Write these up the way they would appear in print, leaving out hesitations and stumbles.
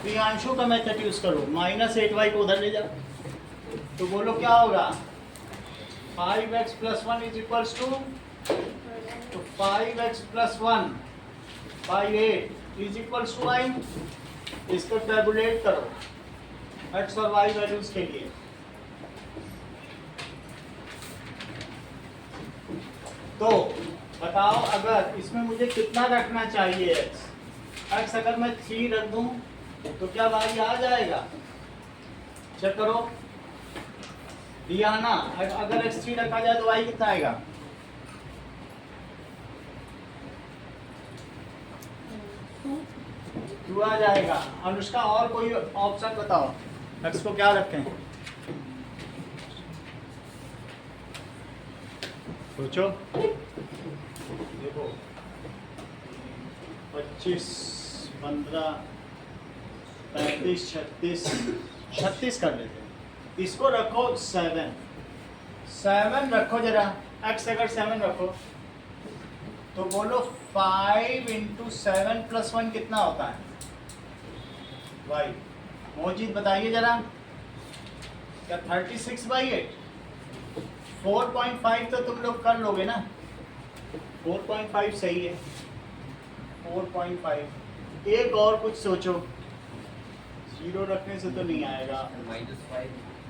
प्रियांशु का method use करो, -8y को उधर ले जाओ, तो बोलो क्या होगा, 5x + 1 इज इक्वल्स टू, तो 5x + 1 by 8 is equals to y। इसको टैबुलेट करो x और y वैल्यूज के लिए। तो बताओ अगर इसमें मुझे कितना रखना चाहिए x अगर मैं 3 रख दूं तो क्या y आ जाएगा, चेक करो दिया ना। अगर x 3 रखा जाए तो y कितना आएगा, 2 आ जाएगा। अनुष्का और कोई ऑप्शन बताओ, x को क्या रखें, सोचो। देखो 25, 15, 35, 36 कर लेते हैं। इसको रखो 7 रखो जरा, x अगर 7 रखो तो बोलो 5 × 7 + 1 कितना होता है y। मोजीद बताइए जरा, क्या 36/8? 4.5 तो तुम लोग कर लोगे ना, 4.5 सही है, 4.5। एक और कुछ सोचो, 0 रखने से तो नहीं आएगा,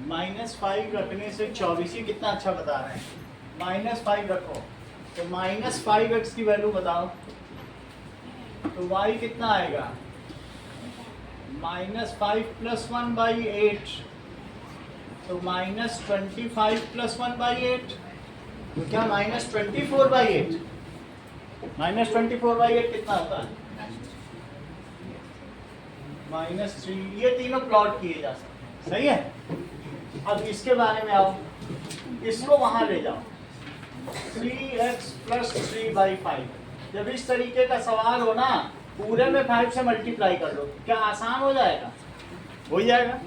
-5 रखने से 24 ही कितना अच्छा बता रहे हैं, -5 रखो तो -5x की वैल्यू बताओ, तो y कितना आएगा, -5 + 1/8, तो -25 + 1/8, तो क्या -24/8, -24/8 कितना होता है, -3। ये तीनों प्लॉट किए जा सकते हैं, सही है। अब इसके बारे में आओ, इसको वहां ले जाओ, 3x + 3/5। जब इस तरीके का सवाल हो ना, पूरे में 5 से मल्टीप्लाई कर लो, क्या आसान हो जाएगा, हो ही जाएगा,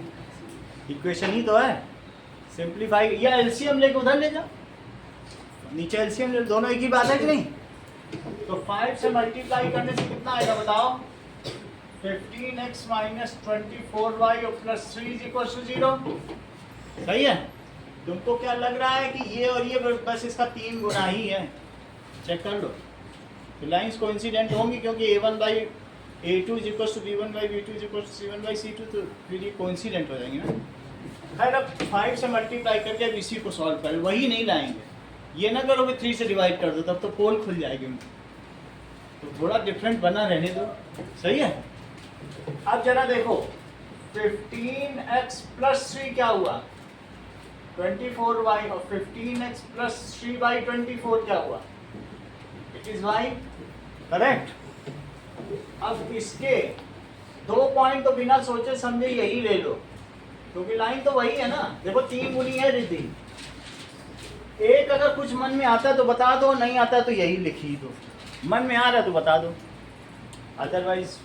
इक्वेशन ही तो है, सिंप्लीफाई। या एलसीएम लेके उधर ले जाओ, नीचे एलसीएम ले, दोनों एक ही बात है कि नहीं। तो 5 से मल्टीप्लाई करने से कितना आएगा बताओ, 15x - 24y + 3 = 0। सही है। तुमको क्या लग रहा है कि ये और ये बस इसका 3 गुना ही है, चेक कर लो। तो लाइंस कोइंसिडेंट होंगी क्योंकि a1/a2 = b1/b2 = c1/c2, तो फिर ये कोइंसिडेंट हो जाएंगे ना। खैर अब 5 से मल्टीप्लाई करके अब इसी को सॉल्व कर, वही नहीं लाएंगे, ये ना करो कि 3 से डिवाइड कर दो, तब तो पोल खुल जाएगी उनकी, तो थोड़ा डिफरेंट बना रहने दो, सही है। अब जरा देखो 15x + 3 क्या हुआ, 24y, और 15x + 3/24 क्या हुआ, इट इज y, करेक्ट। अब इसके 2 पॉइंट तो बिना सोचे समझे यही ले लो, क्योंकि लाइन तो वही है ना। देखो 3 गुनी है रिद्धि, एक अगर कुछ मन में आता है तो बता दो, नहीं आता तो यही लिख ही दो, मन में आ रहा है तो बता दो, अदरवाइज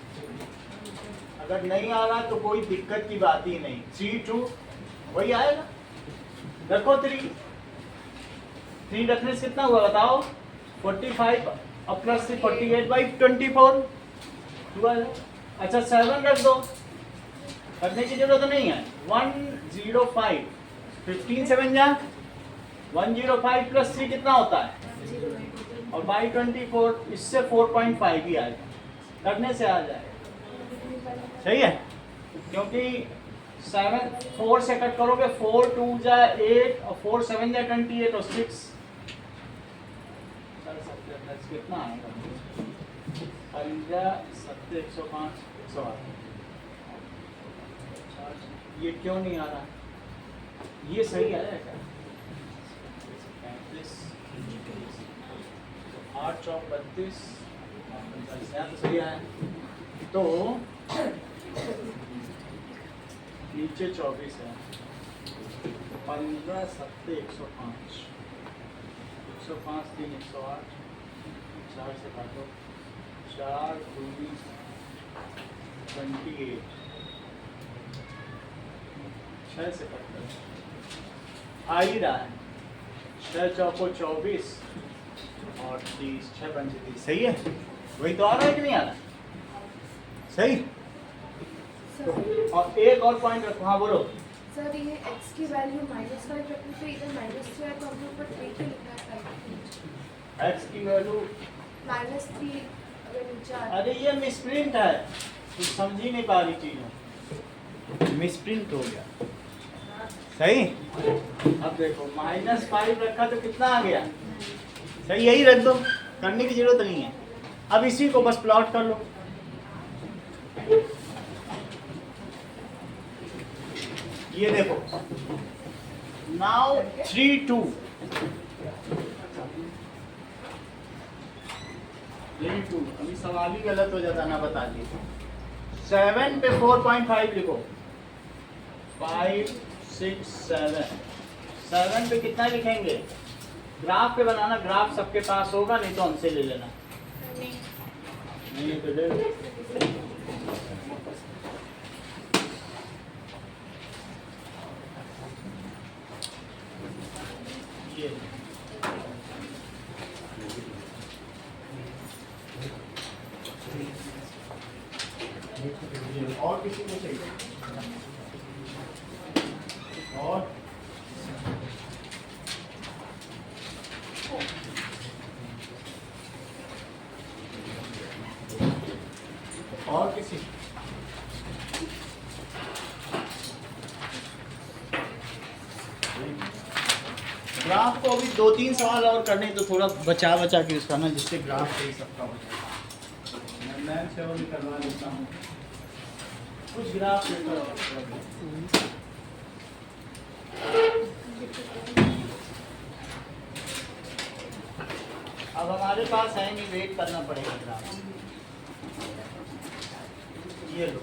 अगर नहीं आ रहा तो कोई दिक्कत की बात ही नहीं, 3 2 वही आएगा। रखो 3 रखने से कितना हुआ बताओ, 45 और +3 48/24 हुआ है। अच्छा 7 रख दो, रखने की जरूरत नहीं है, 105, 15 7 जा 105 + 3 कितना होता है, और बाई 24, इससे 4.5 ही आएगा, करने से आ जाएगा, सही है। क्योंकि 7 4 से कट करोगे, 4 2 जा 8 और 4 7 जा 28 और 6 कितना आएगा, 15 7 105 108। ये क्यों नहीं आ रहा, ये सही आया क्या, 8 चौक 32, तो सही आया। तो नीचे 24 है, 15 7 105, 105 3 108, 4 से काटो, 4 2 28, 6 से कट कर आ ही रहा है, 6 चौको 24 और 30, 6 पंचे 30, सही है। वही तो आ रहा है कि नहीं आ रहा, सही। तो और एक और पॉइंट रखो, हाँ बोलो। सर ये x की वैल्यू -5 रखने पे इधर -3 है, तो हमने ऊपर 3 क्यों लिखा है? 5 x की वैल्यू -3 अगर नीचे आ अरे ये मिसप्रिंट है, तू समझ ही नहीं पा रही चीज़ों, मिसप्रिंट हो गया। सही, अब देखो -5 रखा तो कितना आ गया, सही, यही रख दो, करने की जरूरत नहीं है। अब इसी को बस प्लॉट कर लो। ये देखो, नाउ 3 2 अभी सवाल ही गलत हो जाता ना बता दी। 7 पे 4.5 लिखो, 5 6 7 पे कितना लिखेंगे? ग्राफ पे बनाना, ग्राफ सबके पास होगा, नहीं तो हमसे ले लेना। नहीं तो ले लो। ये और किसी को चाहिए? और किसी? ग्राफ को अभी 2-3 सवाल और करने, तो थोड़ा बचा के उसका ना, जिससे ग्राफ सही सबका हो जाए। मैं से और करवा देता हूँ कुछ ग्राफ पेपर। अब हमारे पास है नहीं, वेट करना पड़ेगा ग्राफ। ये लो,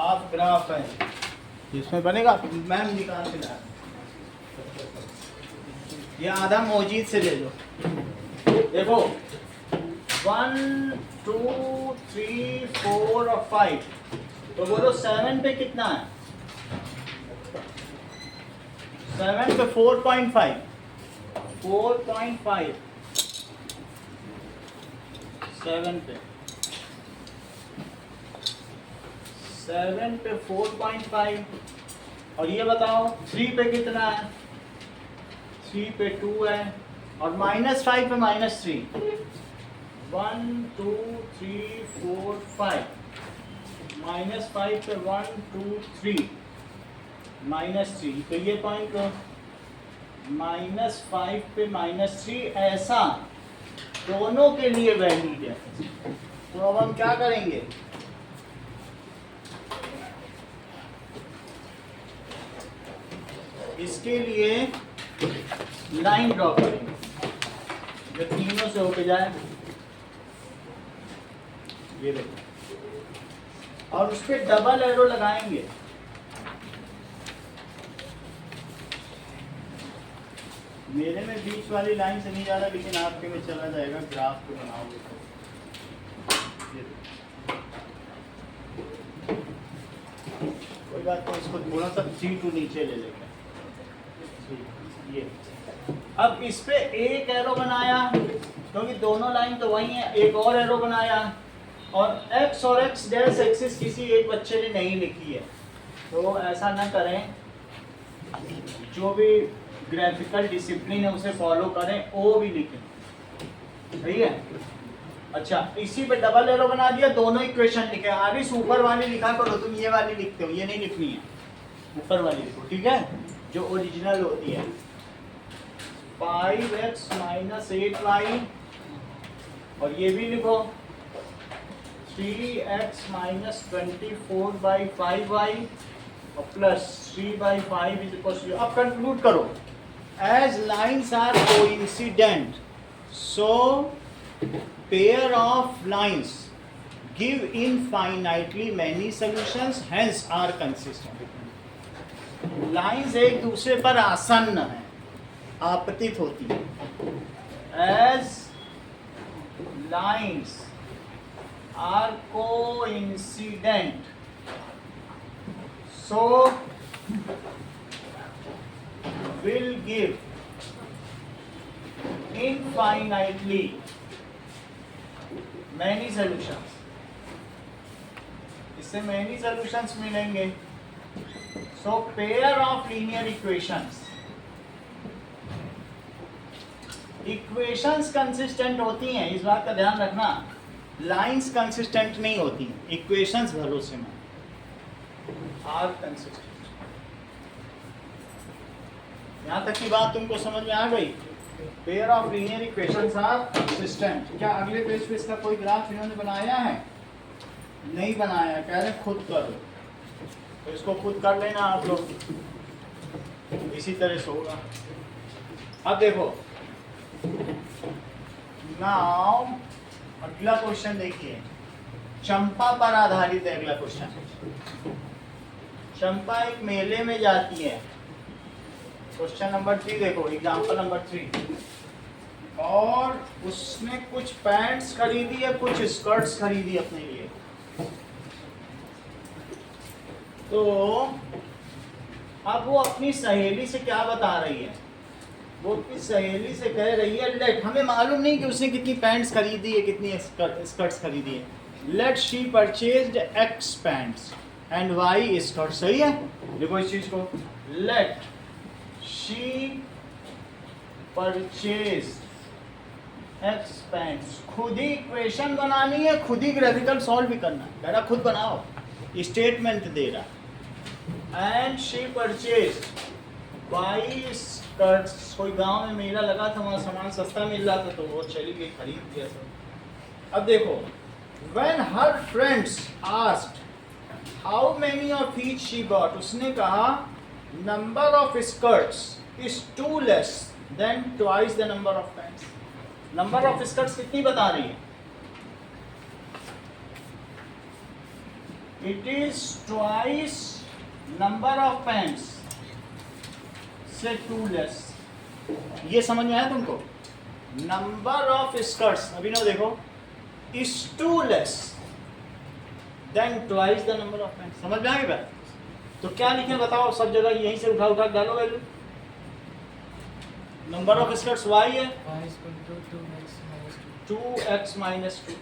आप ग्राफ है, इसमें बनेगा, मैम निकाल के ला, ये आधा मौजूद से ले लो। देखो 1 2 3 4 और 5, तो बोलो 7 पे कितना है? 7 पे 4.5 7 पे 4.5। और ये बताओ 3 पे कितना है? 3 पे 2 है, और -5 पे -3, 1 2 3 4 5, -5 पे 1 2 3 -3, तो ये पॉइंट को -5 पे -3 ऐसा दोनों के लिए वैलिड है। तो अब हम क्या करेंगे? इसके लिए लाइन ड्रॉ करेंगे जो तीनों से होके जाए, ये देखो, और उस पर डबल एरो लगाएंगे। मेरे में बीच वाली लाइन से नहीं जा रहा, लेकिन आपके में चला जाएगा, ग्राफ पे बनाओगे तो। कोई बात नहीं, इसको थोड़ा सा 3 2 नीचे ले लेंगे। ये अब इस पे एक एरो बनाया, क्योंकि दोनों लाइन तो वही है, एक और एरो बनाया, और x और x डैश एक्सिस किसी एक बच्चे ने नहीं लिखी है, तो ऐसा ना करें, जो भी ग्राफिकल डिसिप्लिन है उसे फॉलो करें, ओ भी लिखें, सही है। अच्छा, इसी पे डबल एरो बना दिया, दोनों इक्वेशन लिखे। आरिस ऊपर वाली लिखा करो, तुम ये वाली लिखते हो, ये नहीं लिखनी है, ऊपर वाली लिखो, ठीक है, जो ओरिजिनल होती है। 5x - 8y, और ये भी लिखो 3x - 24/5y और प्लस 3/5 इज इक्वल टू। अब कंक्लूड करो, as lines are coincident, so pair of lines give infinitely many solutions, hence are consistent. Lines एक दूसरे पर आसन्न है, आपतित होती है। As lines are coincident, so will give infinitely many solutions. इससे मेनी सॉल्यूशंस मिलेंगे. So pair of linear equations, equations consistent होती हैं, इस बात का ध्यान रखना. लाइंस कंसिस्टेंट नहीं होती हैं, इक्वेशंस भरोसेमंद आर कंसिस्टेंट. यहाँ तक की बात तुमको समझ में आ गई. Pair of linear equations are consistent. क्या अगले पेज पे इसका कोई ग्राफ इन्होंने बनाया है? नहीं बनाया. कह रहे खुद करो, तो इसको खुद कर लेना आप लोग. इसी तरह से होगा. अब देखो, नाउ अगला क्वेश्चन देखिए. चंपा पर आधारित है अगला क्वेश्चन. चंपा एक मेले में जाती है. क्वेश्चन नंबर 3 देखो, एग्जांपल नंबर 3. और उसने कुछ पैंट्स खरीदी है, कुछ स्कर्ट्स खरीदी अपने लिए. तो अब वो अपनी सहेली से क्या बता रही है? वो अपनी सहेली से कह रही है, लेट, हमें मालूम नहीं कि उसने कितनी पैंट्स खरीदी है, कितनी स्कर्ट्स खरीदी है. Let she purchased X pants and Y skirt. सही है? देखो इस चीज को, let she purchased X pants. खुद ही इक्वेशन बनानी है, खुद ही ग्राफिकल सॉल्व भी करना है. कह रहा खुद बनाओ, स्टेटमेंट दे रहा. And she purchased Y skirts. कोई गांव में मेला लगा था, वहाँ सामान सस्ता मिल रहा था, तो वो चली गई, खरीद दिया सब. अब देखो, when her friends asked how many of each she bought, उसने कहा number of skirts is too less than twice the number of pants. number of skirts कितनी बता रही है? It is twice number of pants से to less. ये समझ में आया तुमको? नंबर ऑफ स्कर्ट्स, अभी ना देखो, is two less than twice the number of pants. समझ में आ गई बात? तो क्या लिखे बताओ? सब जगह यहीं से उठा उठा डालो value. Number of skirts y है, 2x माइनस 2.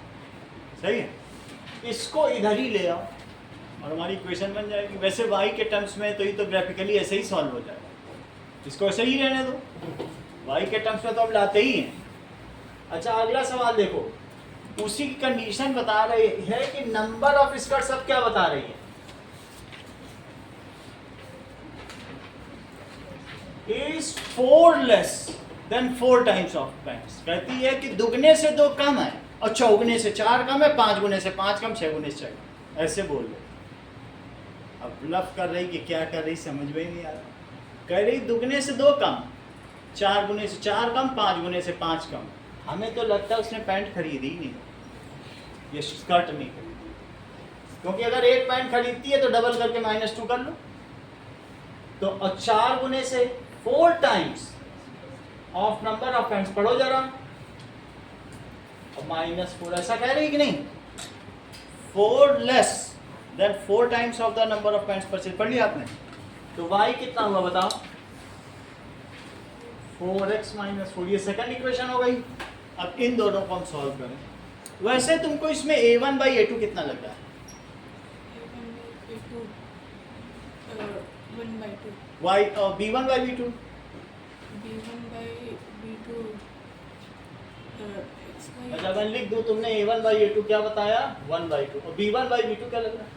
सही है? इसको इधर ही ले आओ और हमारी इक्वेशन बन जाएगी. वैसे y के टर्म्स में तो ये तो ग्राफिकली ऐसे ही सॉल्व हो जाएगा. इसको ऐसे ही रहने दो, y के टर्म्स में तो हम लाते ही हैं. अच्छा, अगला सवाल देखो, उसी की कंडीशन बता रही है कि नंबर ऑफ स्कर्ट्स अब क्या बता रही है? Is 4 less than 4 times of pants. कहती है कि दुगने से 2 कम है और चौगुने से 4 कम है, 5 गुने से 5 कम, 6 गुने से 6. ऐसे बोल रहे. अब ब्लफ कर रही कि क्या कर रही समझ में ही नहीं आ रहा. कह रही दुगने से 2 कम, 4 गुने से 4 कम, 5 गुने से 5 कम. हमें तो लगता है उसने पैंट खरीदी ही नहीं, ये स्कर्ट नहीं खरीदी. क्योंकि अगर एक पैंट खरीदती है तो डबल करके -2 कर लो. तो 4 गुने से 4 times of number of pants, पढ़ो जरा, और -4. ऐसा कह रही कि नहीं? 4 less than 4 times of the number of pants purchase. पढ़ लिया आपने? तो y कितना हुआ बताओ? 4x minus 4. ये सेकंड इक्वेशन हो गई. अब इन दोनों को हम सॉल्व करें. वैसे तुमको इसमें a1 बाई a2 कितना लग रहा है? y b1 by b2. अच्छा, मैं लिख दूं, तुमने a1 बाई a2 क्या बताया? 1 बाई 2. और b1 बाई b2 क्या लग रहा है?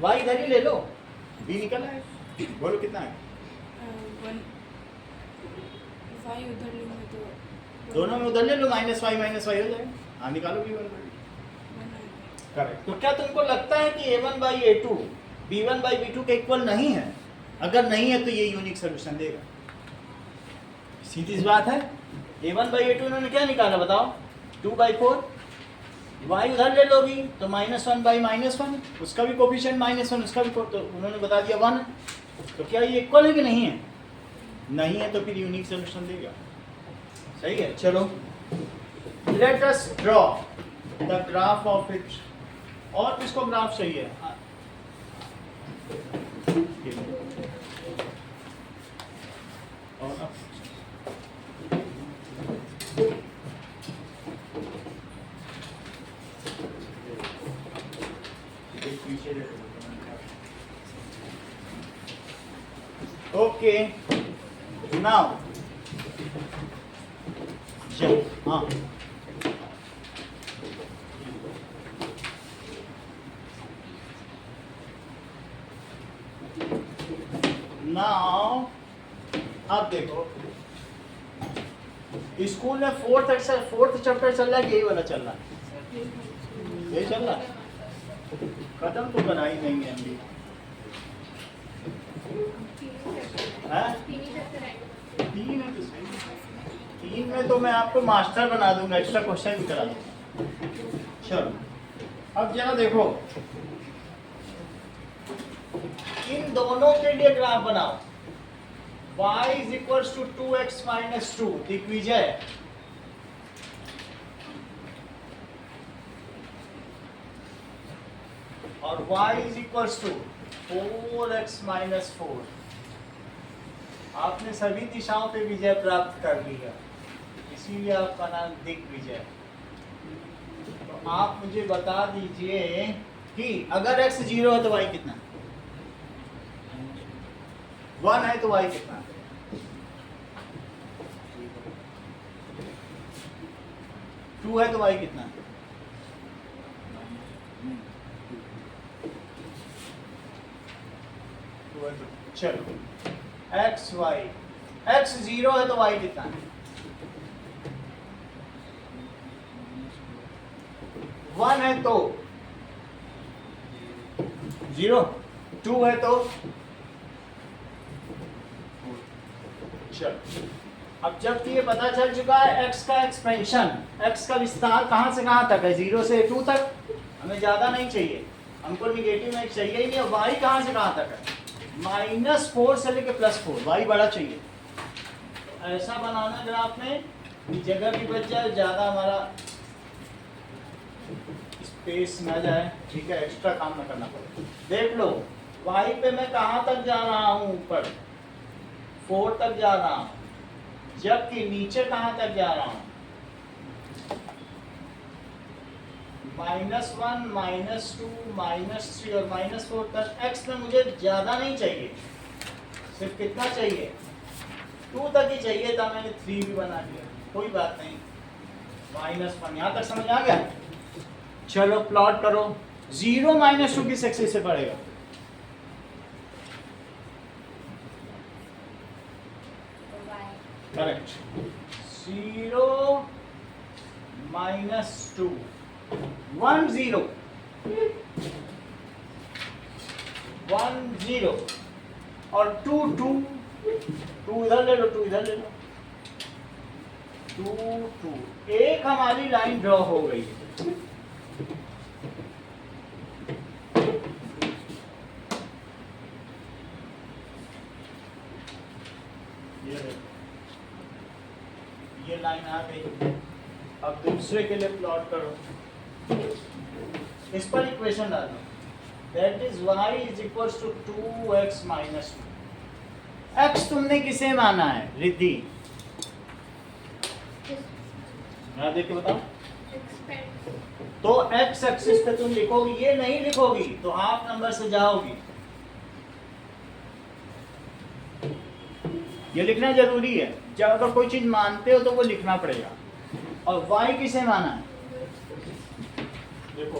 y इधर ही ले लो, b निकल आए. बोलो कितना है? y उधर लेंगे तो दोनों में उधर ले लो, -y हो जाएगा. हाँ, निकालो b1 बाई. करेक्ट. तो क्या तुमको लगता है कि a1 by a2 b1 by b2 के इक्वल नहीं है? अगर नहीं है तो ये यूनिक सोल्यूशन देगा. सीधी सी बात है. a1 बाई a2 इन्होंने क्या निकाला बताओ? 2 बाई 4. y उधर ले लोगी तो -1 बाई -1, उसका भी कोफिशिएंट -1, उसका भी तो उन्होंने बता दिया 1. तो क्या ये इक्वल है कि नहीं है? नहीं है, तो फिर यूनिक सोल्यूशन देगा. सही है. चलो, let us draw the graph of it. और किसको ग्राफ चाहिए? और पीछे देखो। ओके नाउ हाँ नाउ अब देखो स्कूल में फोर्थ चैप्टर चल रहा है, यही वाला चल रहा है, यही चल रहा है, खत्म तो करा ही नहीं है अभी। हैं? तीन है तो सही। तीन में तो मैं आपको मास्टर बना दूंगा, एक्स्ट्रा क्वेश्चन भी करा दूंगा। चलो अब जरा देखो, इन दोनों के लिए ग्राफ बनाओ। y is equals to 2x minus 2 Digvijay, और y is equals to 4x minus 4। आपने सभी दिशाओं पे विजय प्राप्त कर ली है, इसीलिए आपका नाम दिग्विजय। तो आप मुझे बता दीजिए कि अगर x 0 है तो y कितना, 1 है तो y कितना, 2 है तो y कितना, चलो x y, x 0 है तो y कितना, 1 है तो 0, 2 है तो चलो। अब जब ये पता चल चुका है x का एक्सपेंशन, x का विस्तार कहाँ से कहाँ तक है, 0 से 2 तक, हमें ज़्यादा नहीं चाहिए, हमको निगेटिव में चाहिए ही नहीं। y कहाँ से कहाँ तक है, -4 से लेकर +4, y बड़ा चाहिए। तो ऐसा बनाना ग्राफ में कि जगह भी बच जाए, ज़्यादा हमारा स्पेस ना जाए, ठीक है, एक्स्ट्रा काम ना करना पड़े। देख लो y पे मैं कहाँ तक जा रहा हूँ, ऊपर 4 तक जा रहा हूँ, जबकि नीचे कहाँ तक जा रहा हूँ, -1 -2 -3 और -4 तक। x में मुझे ज़्यादा नहीं चाहिए, सिर्फ कितना चाहिए, 2 तक ही चाहिए था, मैंने 3 भी बना दिया, कोई बात नहीं। -1 यहाँ तक समझ आ गया। चलो प्लॉट करो, 0 -2 किस एक्सिस से पड़ेगा, करेक्ट, 0 -2 1 0 1 0 और 2 2 2 इधर ले लो, 2 इधर ले लो, 2 2 एक हमारी लाइन ड्रॉ हो गई है। ये लाइन आ गई। अब दूसरे के लिए प्लॉट करो, इस पर इक्वेशन डालो, that is y is equals to 2x minus 2। x तुमने किसे माना है रिद्धि, मैं देख के बताओ। तो x एक्सिस पे तुम लिखोगी, ये नहीं लिखोगी तो हाफ नंबर से जाओगी, ये लिखना जरूरी है। जब अगर कोई चीज मानते हो तो वो लिखना पड़ेगा। और y किसे माना है, देखो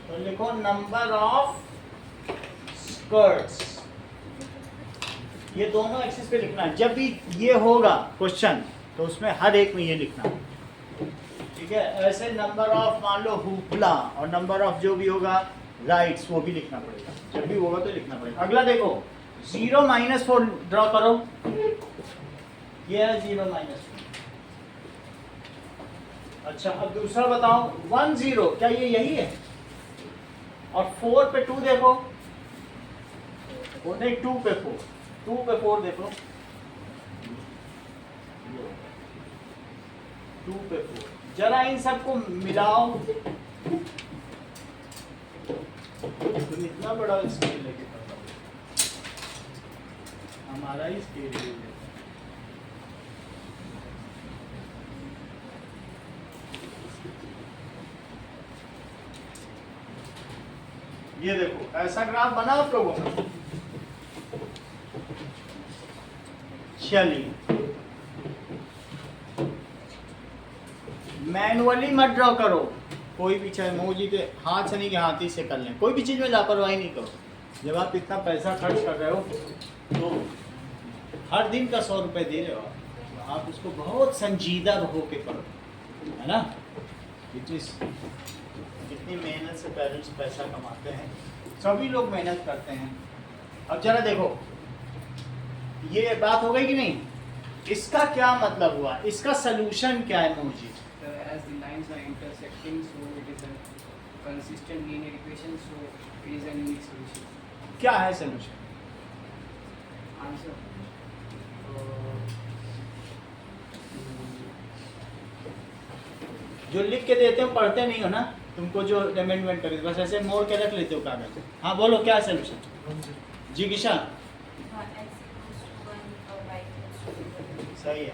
तो लिखो नंबर ऑफ स्कर्ट्स, ये दोनों एक्सिस पे लिखना है। जब भी ये होगा क्वेश्चन तो उसमें हर एक में ये लिखना, ठीक है। ऐसे नंबर ऑफ मान लो हुपला और नंबर ऑफ जो भी होगा राइट्स, वो भी लिखना पड़ेगा, जब भी होगा तो लिखना पड़ेगा। अगला देखो 0 -4 ड्रॉ करो, ये है 0 -4। अच्छा अब दूसरा बताओ 1 0, क्या ये यही है, और 4 पे 2 देखो, वो नहीं 2 पे 4, 2 पे 4 देखो, 2 पे 4, जरा इन सबको मिलाओ। तुम इतना बड़ा स्केल लेके पढ़ता हो, हमारा ही स्केल है। ये देखो ऐसा ग्राफ बना आप लोगों का। चलिए मैनुअली मत ड्रॉ करो, कोई भी चाहे मोजी के हाथ से नहीं कि हाथी से कर लें, कोई भी चीज़ में लापरवाही नहीं करो। जब आप इतना पैसा खर्च कर रहे हो तो हर दिन का 100 रुपये दे रहे हो तो आप उसको बहुत संजीदा हो के करो, है ना। कितनी मेहनत से पेरेंट्स पैसा कमाते हैं, सभी लोग मेहनत करते हैं। अब जरा देखो ये बात हो गई कि नहीं, इसका क्या मतलब हुआ, इसका सलूशन क्या है मोजी? As the lines are intersecting, so it is a consistent linear equation, so it is a unique solution. क्या है सलूशन? Answer. जो लिख के देते हो पढ़ते नहीं हो ना, तुमको जो अमेंडमेंट करे बस ऐसे मोड़ के रख लेते हो कागज। हाँ बोलो क्या सलूशन? जी किशन सही है,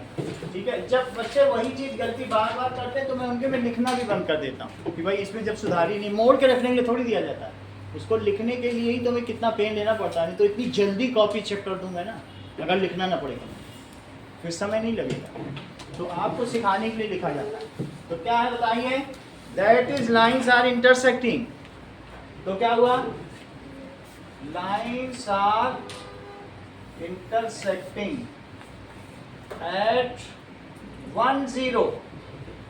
ठीक है। जब बच्चे वही चीज़ गलती बार बार करते हैं तो मैं उनके में लिखना भी बंद कर देता हूँ कि भाई इसमें जब सुधारी नहीं, मोड़ के रखने के लिए थोड़ी दिया जाता है, उसको लिखने के लिए ही तो मैं कितना पेन लेना पड़ता है। नहीं तो इतनी जल्दी कॉपी चेक कर दूंगा ना, अगर लिखना ना पड़ेगा फिर समय नहीं लगेगा। तो आपको सिखाने के लिए लिखा जाता है। तो क्या है बताइए? That is lines are intersecting. तो क्या हुआ? Lines are intersecting at 1 0।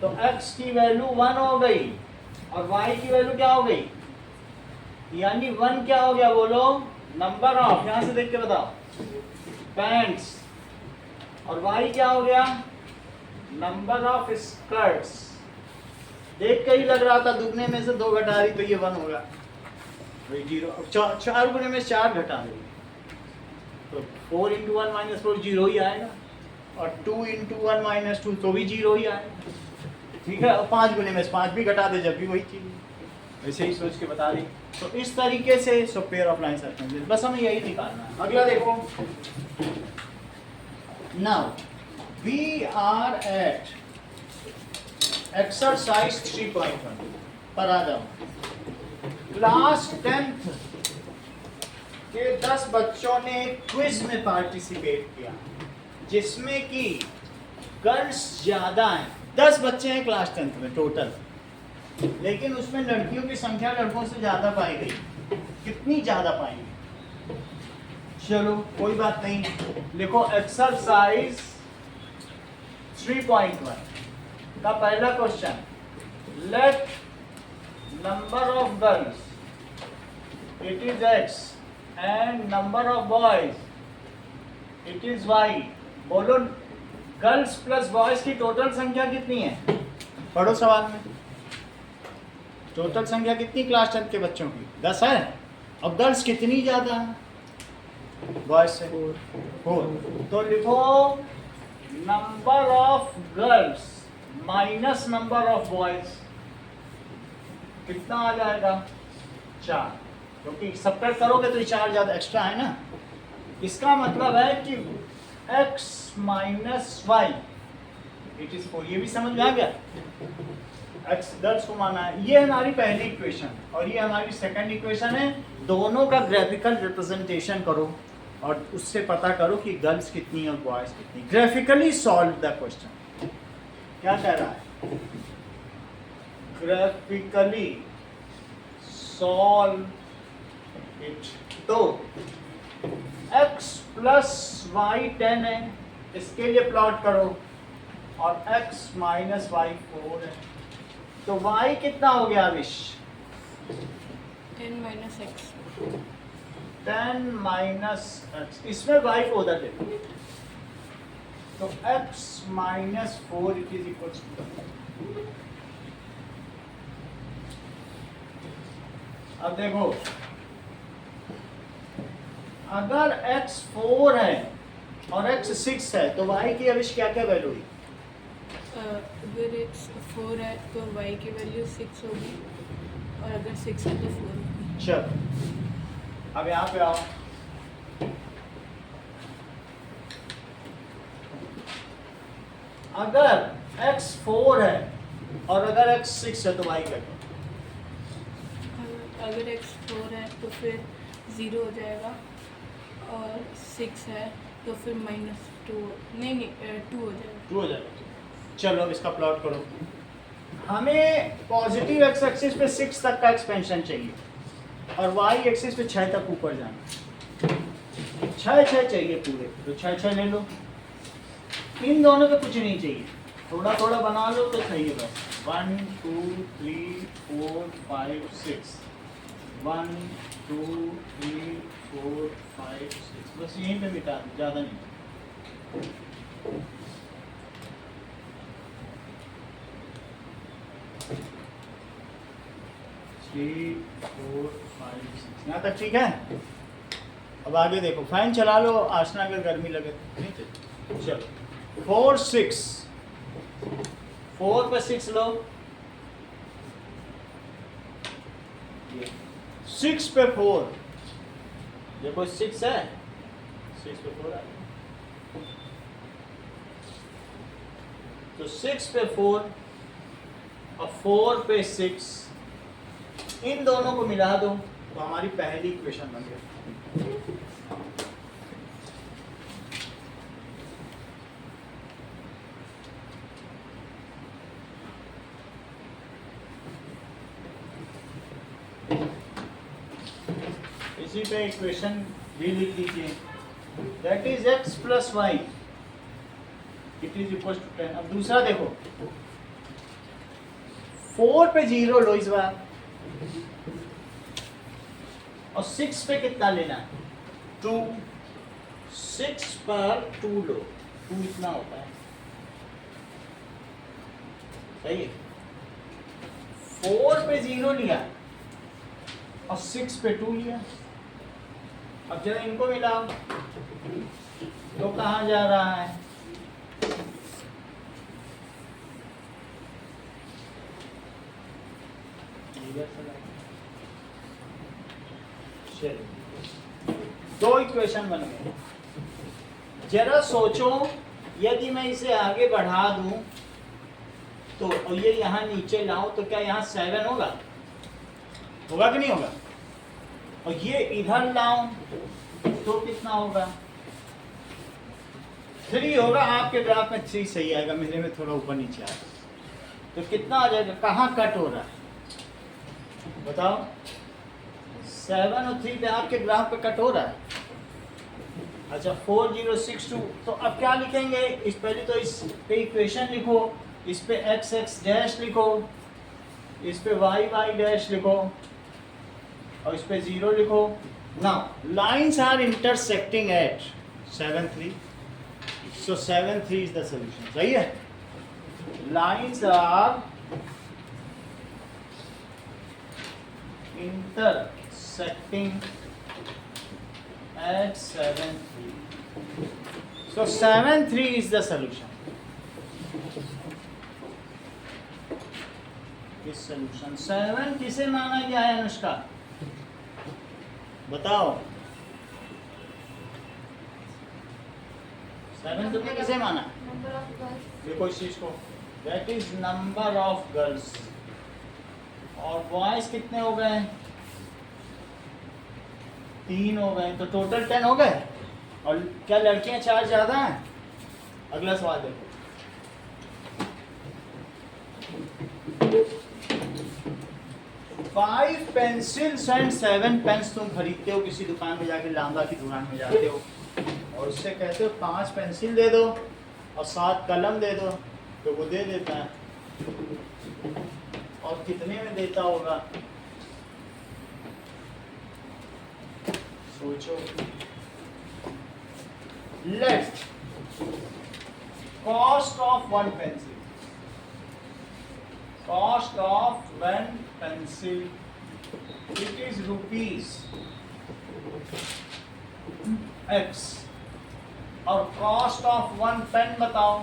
तो x की वैल्यू 1 हो गई और y की वैल्यू क्या हो गई? यानी 1 क्या हो गया बोलो? नंबर ऑफ, यहां से देख के बताओ, पैंट्स। और y क्या हो गया? Number of skirts. देख के ही लग रहा था दुगने में से 2 घटा रही तो ये 1 होगा, वही 0। 4 गुने में 4 घटा रही तो 4 × 1 - 4 0 ही आएगा, और 2 × 1 - 2 तो भी 0 ही आएगा, ठीक है। और 5 गुने में 5 भी घटा दे जब भी वही चीज़, वैसे ही सोच के बता दी। तो इस तरीके से so pair of lines are complete, बस हमें यही निकालना है। अगला देखो, now we are at exercise 3.1 पर आ जाओ। क्लास 10th के 10 बच्चों ने क्विज में पार्टिसिपेट किया जिसमें कि गर्ल्स ज़्यादा हैं। 10 बच्चे हैं क्लास 10th में टोटल, लेकिन उसमें लड़कियों की संख्या लड़कों से ज़्यादा पाई गई। कितनी ज़्यादा पाई गई? चलो कोई बात नहीं, लिखो एक्सरसाइज 3.1 का पहला question, let number of girls it is x and number of boys it is y। बोलो गर्ल्स प्लस बॉयज की टोटल संख्या कितनी है? पढ़ो सवाल में, टोटल संख्या कितनी क्लास 10 के बच्चों की? 10 है। और गर्ल्स कितनी ज्यादा है बॉयज से? 4। तो लिखो number of girls minus number of boys, कितना आ जाएगा? 4, क्योंकि सब्ट्रैक्ट करोगे तो 4 ज्यादा एक्स्ट्रा है ना। इसका मतलब है कि x - y इट इज 4। ये भी समझ में आ गया? x गर्ल्स को माना है। ये हमारी पहली इक्वेशन और ये हमारी सेकंड इक्वेशन है। दोनों का ग्राफिकल रिप्रेजेंटेशन करो और उससे पता करो कि गर्ल्स कितनी और बॉयज कितनी। Graphically solve the question. क्या कह रहा है? Graphically solve it. तो x + y 10 है, इसके लिए प्लॉट करो, और x - y 4 है। तो y कितना हो गया अविश? 10 - x। 10 - x। इसमें y को उधर ले लो, तो x - 4 it is equal to. अब देखो, अगर x 4 है और x 6 है तो y की अविश क्या क्या वैल्यू हुई? अगर x 4 है तो y की वैल्यू 6 होगी, और अगर 6 है तो 4 होगी। चलो अब यहाँ पे आओ। अगर x 4 है और अगर x 6 है तो y क्या? अगर x 4 है तो फिर 0 हो जाएगा, और 6 है तो फिर -2, नहीं 2 हो जाएगा। 2 हो जाएगा। चलो अब इसका प्लॉट करो। हमें पॉजिटिव एक्स एक्सिस पे 6 तक का एक्सपेंशन चाहिए और वाई एक्सिस पे 6 तक ऊपर जाना। 6 चाहिए पूरे, तो 6 ले लो। इन दोनों पे कुछ नहीं चाहिए, थोड़ा थोड़ा बना लो तो सही है बस। 1 2 3 4 5 6, 1 2 3 4 5 6, बस यहीं पे मिटा दो, ज़्यादा नहीं। थ्री 4 5 6, यहाँ तक ठीक है। अब आगे देखो, फैन चला लो आसना, अगर गर्मी लगे तो नहीं चलो। चलो 4 6, 4 पे 6 लो, 6 पे 4, देखो 6 है, 6 पे 4 आ गया, तो 6 पे 4 और 4 पे 6, इन दोनों को मिला दो तो हमारी पहली इक्वेशन बन गई। इसी पे इक्वेशन भी लिख लीजिए, that is x plus Y it is equal to 10। अब दूसरा देखो, 4 पे 0 लो इस बार, और 6 पे कितना लेना है, 2। 6 पर 2 लो, 2 इतना होता है, सही है। 4 पे 0 लिया और 6 पे 2 लिया। अब जरा इनको मिलाओ तो कहाँ जा रहा है, दो इक्वेशन बन गए। जरा सोचो, यदि मैं इसे आगे बढ़ा दूं तो, और ये यहाँ नीचे लाऊं तो क्या यहाँ 7 होगा, होगा कि नहीं होगा? और ये इधर लाऊं तो कितना होगा, 3 होगा। आपके ग्राफ में 3 सही आएगा, मेरे में थोड़ा ऊपर नीचे आएगा, तो कितना आ जाएगा, कहाँ कट हो रहा है बताओ? 7 और 3 पे आपके ग्राफ पे कट हो रहा है। अच्छा 4062, तो अब क्या लिखेंगे, इस पहले तो इस पे इक्वेशन लिखो, इस पे x x डैश लिखो, इस पे y y डैश लिखो, और इस पे 0 लिखो। Now lines are intersecting at 7 3, so 7 3 is the solution, सही है। Lines are intersecting at 7 3, so 7 3 is the solution. This solution 7 किसे माना गया है अनुष्का, बताओ? 7 तुमने किसे माना? Number of girls. देखो इस चीज को, that is number of girls, और बॉयज कितने हो गए, 3 हो गए, तो टोटल 10 हो गए। और क्या लड़कियां 4 ज्यादा हैं? अगला सवाल देखो, फाइव पेंसिल्स एंड 7 पेन्स तुम खरीदते हो किसी दुकान में जाके, लांबा की दुकान में जाते हो, और उससे कहते हो 5 पेंसिल दे दो और 7 कलम दे दो, तो वो दे देता है। और कितने में देता होगा, सोचो। Left, cost of 1 pencil, cost of 1 pencil it is rupees x, और कॉस्ट ऑफ 1 पेन बताओ,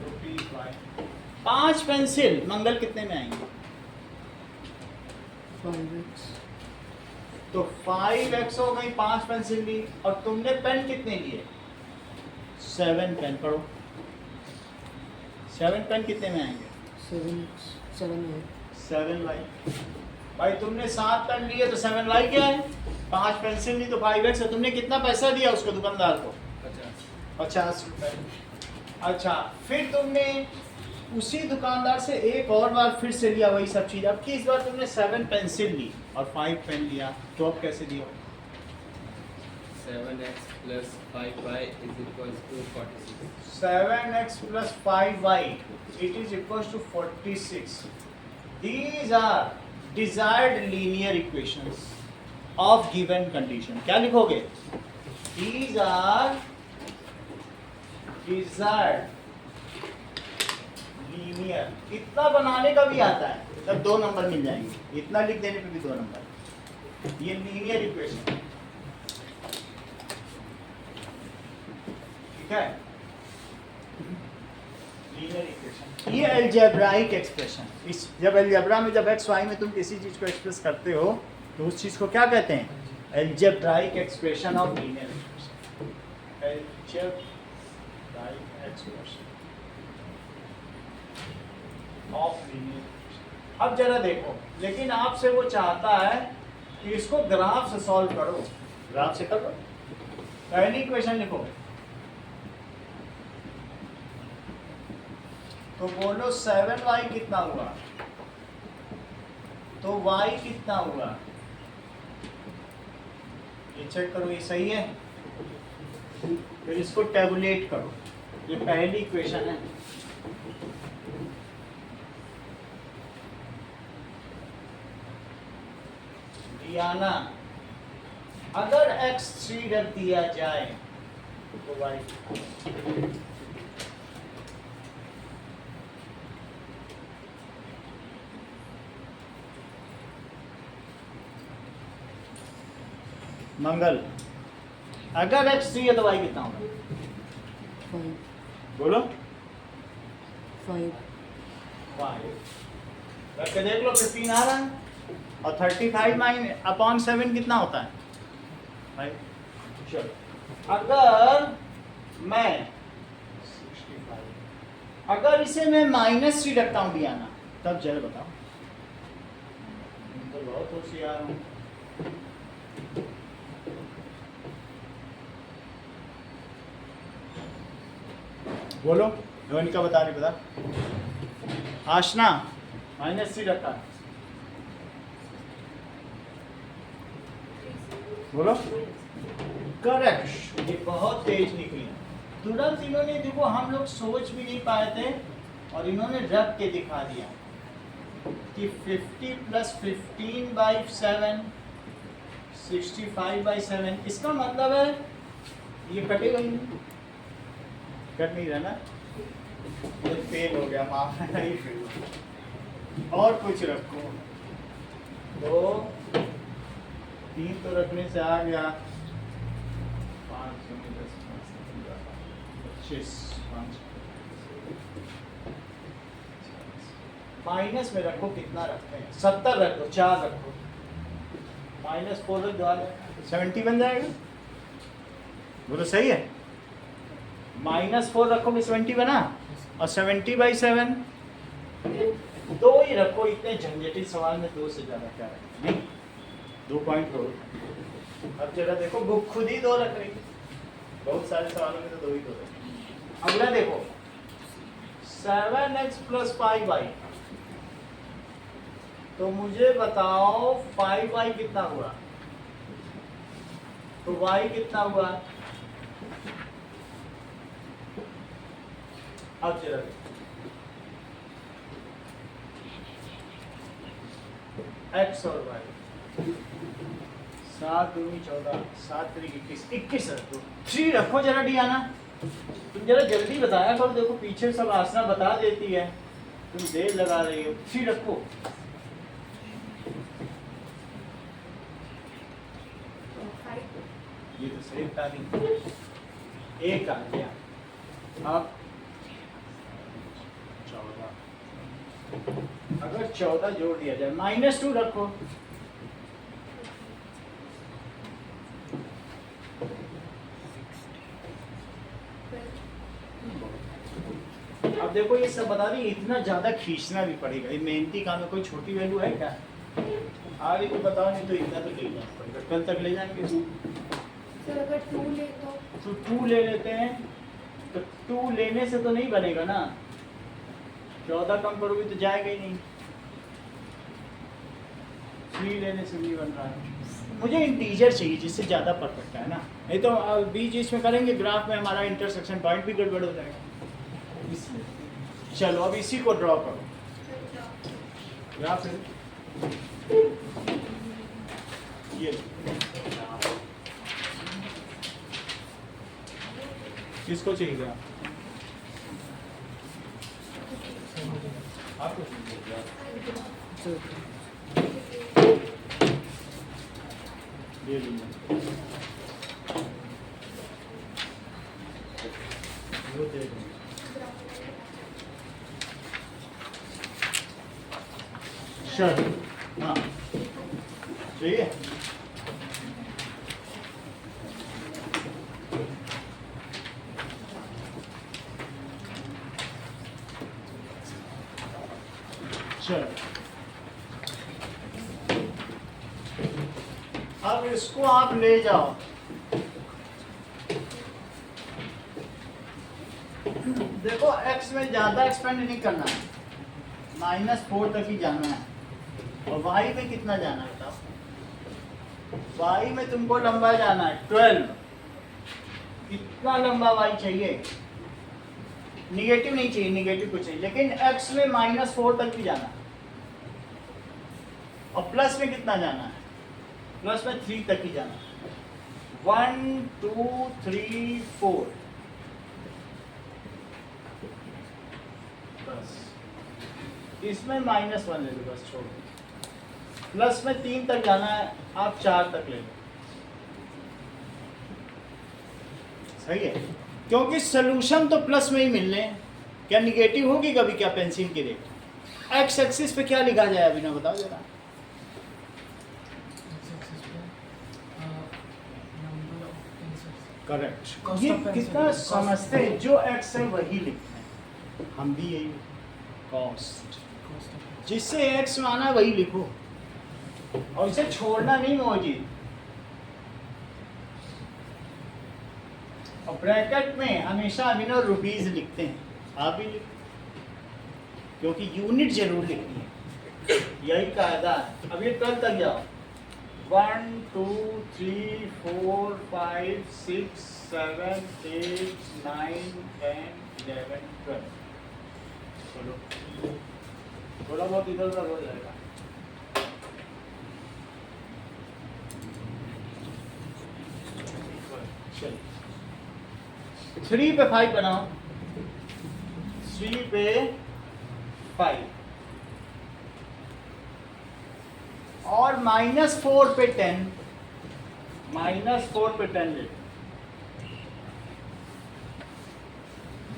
रुपीज y। 5 पेंसिल मंगल कितने में आएंगे, 5x, तो 5x हो गई, 5 पेंसिल ली, और तुमने पेन कितने लिए, 7 पेन। पढ़ो 7 पेन कितने में आएंगे, 7x, 7y, 7y। भाई तुमने 7 पेन लिए तो 7y क्या है, 5 पेंसिल ली तो 5x है। तुमने कितना पैसा दिया उसको दुकानदार को? 50 रुपए। अच्छा, फिर तुमने उसी दुकानदार से एक और बार फिर से लिया वही सब चीज। अब की इस बार तुमने 7 पेंसिल ली और 5 पेन लिया, तो अब कैसे दिया? 7x plus 5y is equals to 46. 7x plus 5y it is equals to 46. These are desired linear equations of given condition. क्या लिखोगे? These are desired linear. इतना बनाने का भी आता है, तब 2 नंबर मिल जाएंगे। इतना लिख देने पे भी 2 नंबर। ये लीनियर इक्वेशन, ठीक है? लीनियर इक्वेशन, ये अलजेब्राइक एक्सप्रेशन। इस जब अलजेब्रा में जब एक्स वाई में तुम किसी चीज को एक्सप्रेस करते हो तो उस चीज को क्या कहते हैं? Algebraic expression of linear equation. Algebraic expression of linear equation. अब जरा देखो, लेकिन आपसे वो चाहता है कि इसको ग्राफ से सॉल्व करो। ग्राफ से करो। पहली इक्वेशन लिखो, तो बोलो 7y कितना हुआ, तो y कितना हुआ, ये चेक करो, ये सही है। फिर इसको टेबुलेट करो, ये पहली इक्वेशन है। दियाना, अगर x 3 रख दिया जाए तो y मंगल, अगर x 3 है तो y कितना होगा? 5 बोलो 5 रख के देख लो, 15 आ रहा है। और 35/7 कितना होता है? 5। चलो, अगर मैं 65, अगर इसे मैं -3 रखता हूँ दियाना, तब जरा बताओ। तुम तो बहुत होशियार हो। बोलो, धोनी का बता नहीं पता। आशना -3 रखा है, बोलो। करेक्ट, ये बहुत तेज निकली। तुरंत इन्होंने, देखो हम लोग सोच भी नहीं पाए थे और इन्होंने रख के दिखा दिया कि 50 + 15/7 65/7। इसका मतलब है ये कटेगा ही नहीं, कट नहीं रहा ना, ये फेल हो गया, माफ नहीं फेल। और कुछ रखो, तो 3 तो रखने से आ गया, 5 10 25 माइनस में रखो, कितना रखते हैं? 70 रख दो, 4 रखो, -4 रख दो, 70 बन जाएगा। बोलो सही है? -4 रखोगे 70 बना, और 70/7 2 ही रखो। इतने झंझटी सवाल में 2 से ज़्यादा क्या रखें? नहीं, 2 पॉइंट हो। अब जरा देखो, बुक खुद ही 2 रख रही, बहुत सारे सवालों में तो 2 ही तो रखे। अगला देखो, 7x + 5y, तो मुझे बताओ 5y कितना हुआ, तो y कितना हुआ? अब जरा x और y, 7 दूनी 14, 7 3 21 रख दो। 3 रखो जरा डियाना, तुम जरा जल्दी बताया करो। देखो पीछे सब आसना बता देती है, तुम देर लगा रही हो। 3 रखो। ये तो सही बता दी, 1 आ गया। अब 14, अगर 14 जोड़ दिया जाए, -2 रखो, अब देखो ये सब बता दी, इतना ज्यादा खींचना भी पड़ेगा, ये मेहनती काम में कोई छोटी वैल्यू है क्या? आगे तो बताओ, नहीं तो इतना तो ले जाना पड़ेगा, कल तक ले जाएंगे। सर अगर 2 ले तो 2 ले लेते हैं, तो 2 लेने से तो नहीं बनेगा ना, 14 कम करोगे तो जाएगा ही नहीं। 3 लेने से नहीं बन रहा है। मुझे इंटीजर चाहिए जिससे ज़्यादा परफेक्ट है ना, नहीं तो बीच इसमें करेंगे ग्राफ में हमारा इंटरसेक्शन पॉइंट भी गड़बड़ हो जाएगा इसलिए। चलो अब इसी को ड्रॉ करो ग्राफ है ये। किसको चाहिए ग्राफ? आपको चाहिए ग्राफ? ये लीजिए, वो दे दो। चल हाँ चाहिए। चल अब इसको आप ले जाओ, देखो x में ज्यादा एक्सपेंड नहीं करना है, -4 तक ही जाना है। और y में कितना जाना है बताओ? y में तुमको लंबा जाना है 12। कितना लंबा y चाहिए? निगेटिव नहीं चाहिए, निगेटिव कुछ नहीं, लेकिन x में -4 तक भी जाना है। और प्लस में कितना जाना है? प्लस में 3 तक ही जाना है। 1 2 3 4 बस, इसमें -1 ले लो बस, छोड़ दो। प्लस में 3 तक जाना है, आप 4 तक ले लो, सही है, क्योंकि सोल्यूशन तो प्लस में ही मिलने हैं। क्या निगेटिव होगी कभी क्या पेंसिल की रेट? एक्स एक्सिस पे क्या लिखा जाए अभी ना बताओ जरा। करेक्ट, ये कितना समझते हैं, जो एक्स है वही लिखते हैं, हम भी यही कॉस्ट, जिससे एक्स में आना वही लिखो और इसे छोड़ना नहीं मौजूद। और ब्रैकेट में हमेशा अमीनो रुपीज लिखते हैं, आप भी लिखो क्योंकि यूनिट जरूर लिखनी है, यही कायदा है। अब ये कल तक जाओ, 1 2 3 4 5 6 7 8 9 10 11 12। चलो थोड़ा बहुत इधर उधर हो जाएगा। चलो 3 पे 5 बनाओ, 3 पे 5 और -4 पे 10, -4 पे 10 ले,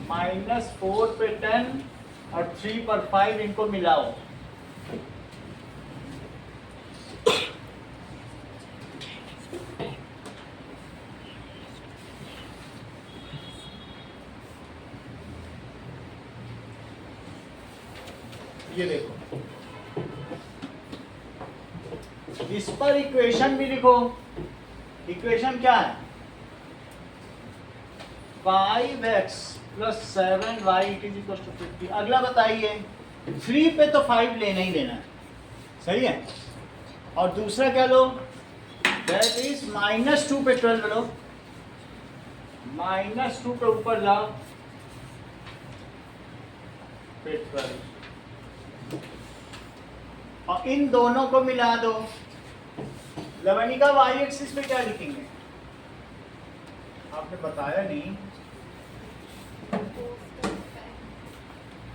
-4 पे 10 और 3 पर 5, इनको मिलाओ। ये देखो, इस पर इक्वेशन भी लिखो। इक्वेशन क्या है? 5x + 7y = 50। अगला बताइए, 3 पे तो 5 लेना ही लेना है, सही है। और दूसरा क्या लो? दैट इज -2 पे 12 लो, -2 पे ऊपर लाओ, फिर 12 और इन दोनों को मिला दो। लवनिका y एक्सिस पे क्या लिखेंगे? आपने बताया नहीं।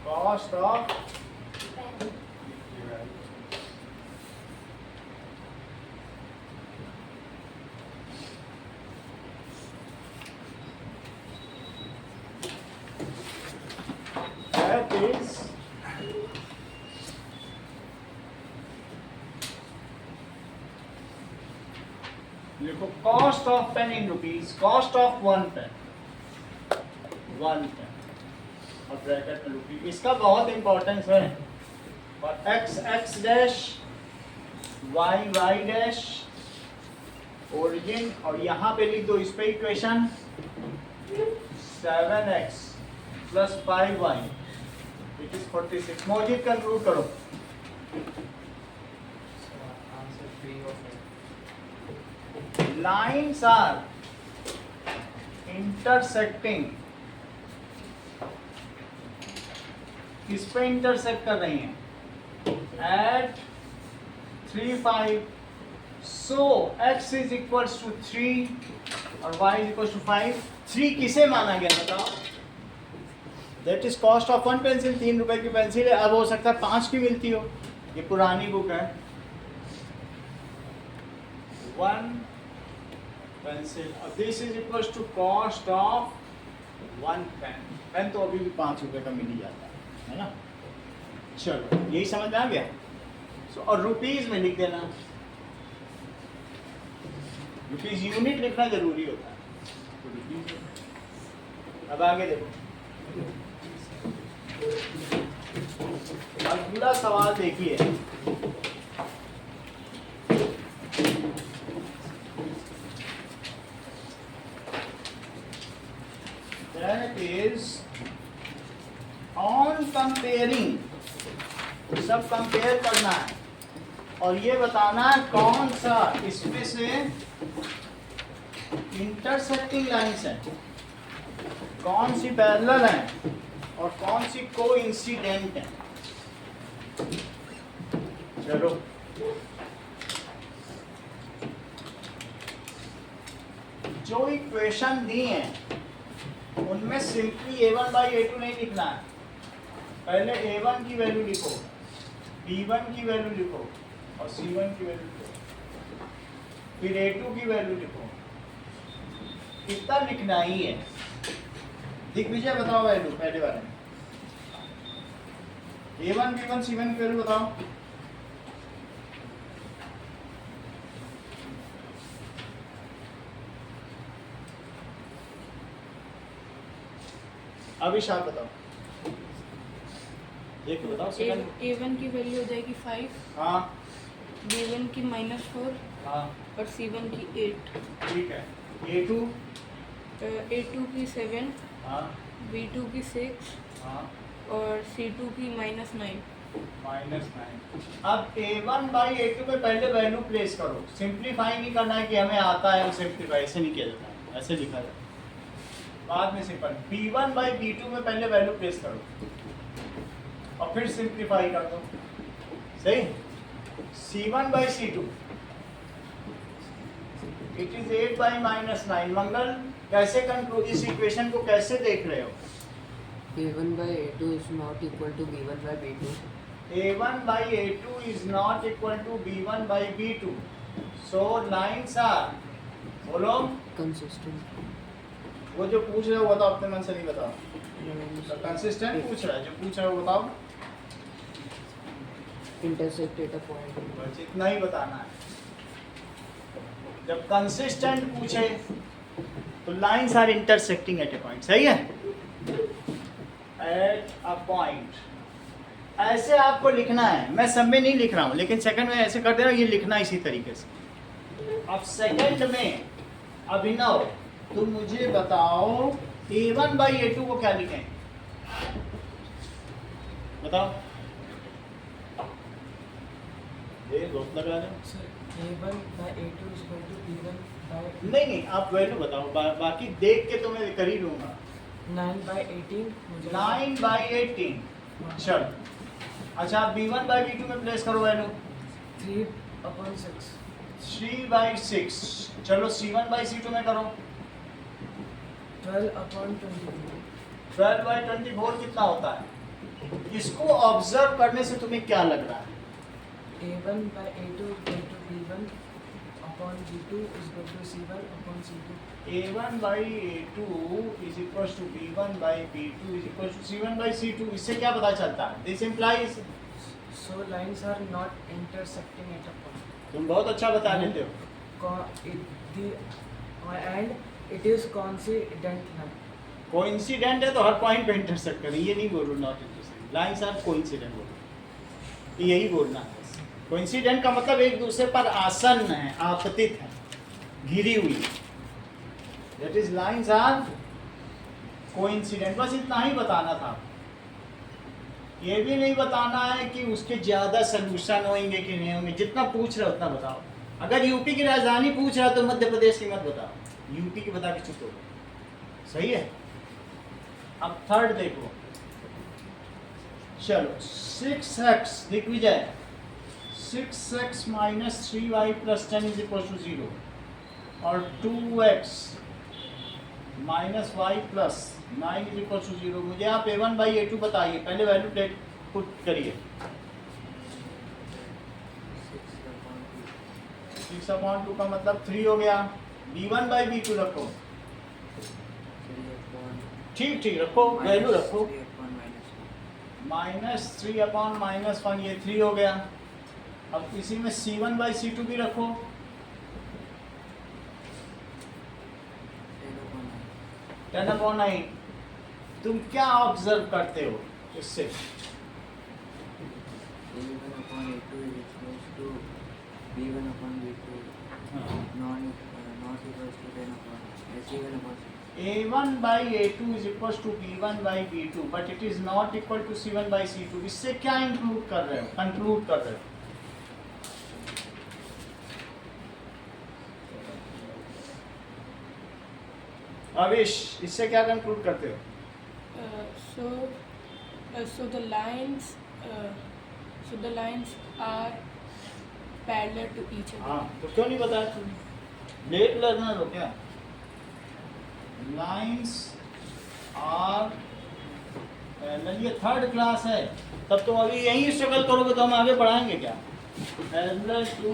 कॉस्ट ऑफ that is देखो, cost of pen in rupees, cost of 1 pen, 1 pen और ब्रैकेट में रुपी। इसका बहुत इंपॉर्टेंस है। और x x dash y dash origin, और यहाँ पे लिख दो इस पे equation 7x plus 5y it is 46। मौजूद कंक्लूड करो। So answer 3 of 8. Lines are intersecting, किस पे इंटरसेक्ट कर रही हैं? At 3, 5. So x is equals to 3 और y is equals to 5। 3 किसे माना गया बताओ? That is cost of one pencil। 3 रुपए की पेंसिल है, अब हो सकता है 5 की मिलती हो, ये पुरानी बुक है। 1 पेंसिल, अब this is equals to cost of 1 pen. Pen तो अभी भी 5 रुपए का मिल ही जाता है ना। चलो यही समझ में आ गया। और रुपीज में लिख देना, रुपीज यूनिट लिखना जरूरी होता है। तो रुपीज। अब आगे देखो, अगला सवाल देखिए। That is on comparing, सब कंपेयर करना है और ये बताना है कौन सा इसमें से इंटरसेक्टिंग लाइंस है, कौन सी पैरेलल है और कौन सी कोइंसिडेंट है। चलो जो इक्वेशन दी है उनमें सिंपली a1 बाई a2 नहीं लिखना है। पहले a1 की वैल्यू लिखो, b1 की वैल्यू लिखो और c1 की वैल्यू लिखो, फिर a2 की वैल्यू लिखो। इतना लिखना ही है। दिग्विजय बताओ वैल्यू पहले बारे में। a1 b1 c1 की वैल्यू बताओ। अभिशाप बताओ, एक तो बताओ सेकंड। A1 की वैल्यू हो जाएगी 5, हाँ B1 की -4 हाँ और C1 की 8, ठीक है। a2 A2 की 7, हाँ B2 की 6 हाँ और C2 की -9। -9। अब a1 बाई a2 में पहले वैल्यू प्लेस करो। सिंप्लीफाई नहीं करना है कि हमें आता है, सिंप्लीफाई ऐसे नहीं किया जाता है, ऐसे लिखा जाता है बाद में सिंपल। b1 बाई b2 में पहले वैल्यू प्लेस करो और फिर सिंप्लीफाई कर दो। सही। c1 by c2 it is 8 by -9। मंगल कैसे कंक्लूड, इस इक्वेशन को कैसे देख रहे हो? A1 by A2 is not equal to B1 by B2. a1 by a2 is not equal to b1 by b2, so lines are, बोलो Consistent. वो जो पूछ रहे हो बताओ, अपने मन से नहीं बताओ। कंसिस्टेंट पूछ रहा है, जो पूछ रहा है वो बताओ। Intersect at a point. बस इतना ही बताना है। जब कंसिस्टेंट पूछे तो lines are intersecting at a point. सही है, एट अ पॉइंट। ऐसे आपको लिखना है, मैं सब में नहीं लिख रहा हूँ लेकिन सेकंड में ऐसे कर दे रहा हूँ, ये लिखना इसी तरीके से। अब सेकंड में अभिनव तुम मुझे बताओ a1 बाई a2 को क्या लिखें, बताओ। ये दोस्त लगा रहे हो? A1 by A2 is equal to B1 by नहीं आप वैल्यू बताओ, बाकी देख के तो मैं कर ही लूंगा। 9 by 18 मुझे 9 बाई 18। चल अच्छा, आप b1 बाई b2 में प्लेस करो वैल्यू 3/6 3 बाई 6। चलो c1 बाई c2 में करो 12/24 12 बाई 24 कितना होता है? इसको ऑब्जर्व करने से तुम्हें क्या लग रहा है? A1 by A2 is equal to B1 upon B2 is equal to C1 upon C2. a1 by a2 is equals to b1 by b2 is equals to c1 by c2। इससे क्या पता चलता है? This implies, So lines are not intersecting at a point. तुम बहुत अच्छा बता लेते हो। And it is coincident line. Coincident है तो हर पॉइंट पे इंटरसेक्ट करें, ये नहीं बोल रहा not intersect. Lines are coincident बोल, यही बोलना है। कोइंसिडेंट का मतलब एक दूसरे पर आसन्न है, आपतित है, घिरी हुई। That is lines are coincident. बस इतना ही बताना था। ये भी नहीं बताना है कि उसके ज़्यादा सोल्यूशन होंगे कि नहीं होंगे। जितना पूछ रहे हो उतना बताओ। अगर यूपी की राजधानी पूछ रहा है तो मध्य प्रदेश की मत बताओ, यूपी की बता के चुप हो। सही है। अब थर्ड देखो, चलो 6x Digvijay, 6x minus 3y plus 10 is equal to 0 और 2x minus Y plus 9 is equal to 0। मुझे आप a1 बाई a2 बताइए, पहले वैल्यू प्लेट पुट करिए। 6/2 का मतलब 3 हो गया। b1 बाई b2 रखो, ठीक ठीक रखो, वैल्यू रखो। माइनस 3/-1 ये 3 हो गया। अब इसी में c1 बाई c2 भी रखो, 10/9। तुम क्या ऑब्जर्व करते हो इससे? A1/A2 is equals to B1/B2 not equals to 10/C1/C2. a1 by a2 is equal to b1 by b2 but it is not equal to c1 by c2। इससे क्या include कर रहे हो, कंक्लूड कर रहे हो? अविश, इससे क्या कंक्लूड करते हो? So the lines are parallel to each other. हाँ, तो क्यों नहीं बताया तुमने? लेट लर्नर हो क्या? लाइंस आर पैरेलल, ये थर्ड क्लास है, तब तो अभी यही स्ट्रगल करोगे तो हम आगे बढ़ाएंगे क्या? Parallel to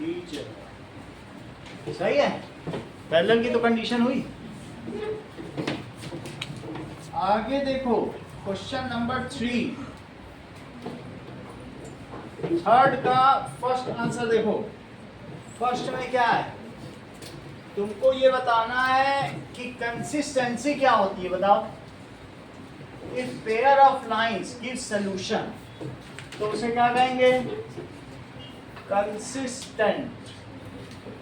each other. सही है, पैरेलल की तो कंडीशन हुई। आगे देखो क्वेश्चन नंबर 3, थर्ड का फर्स्ट आंसर देखो। फर्स्ट में क्या है, तुमको ये बताना है कि कंसिस्टेंसी क्या होती है, बताओ। If pair of lines give solution तो उसे क्या कहेंगे? Consistent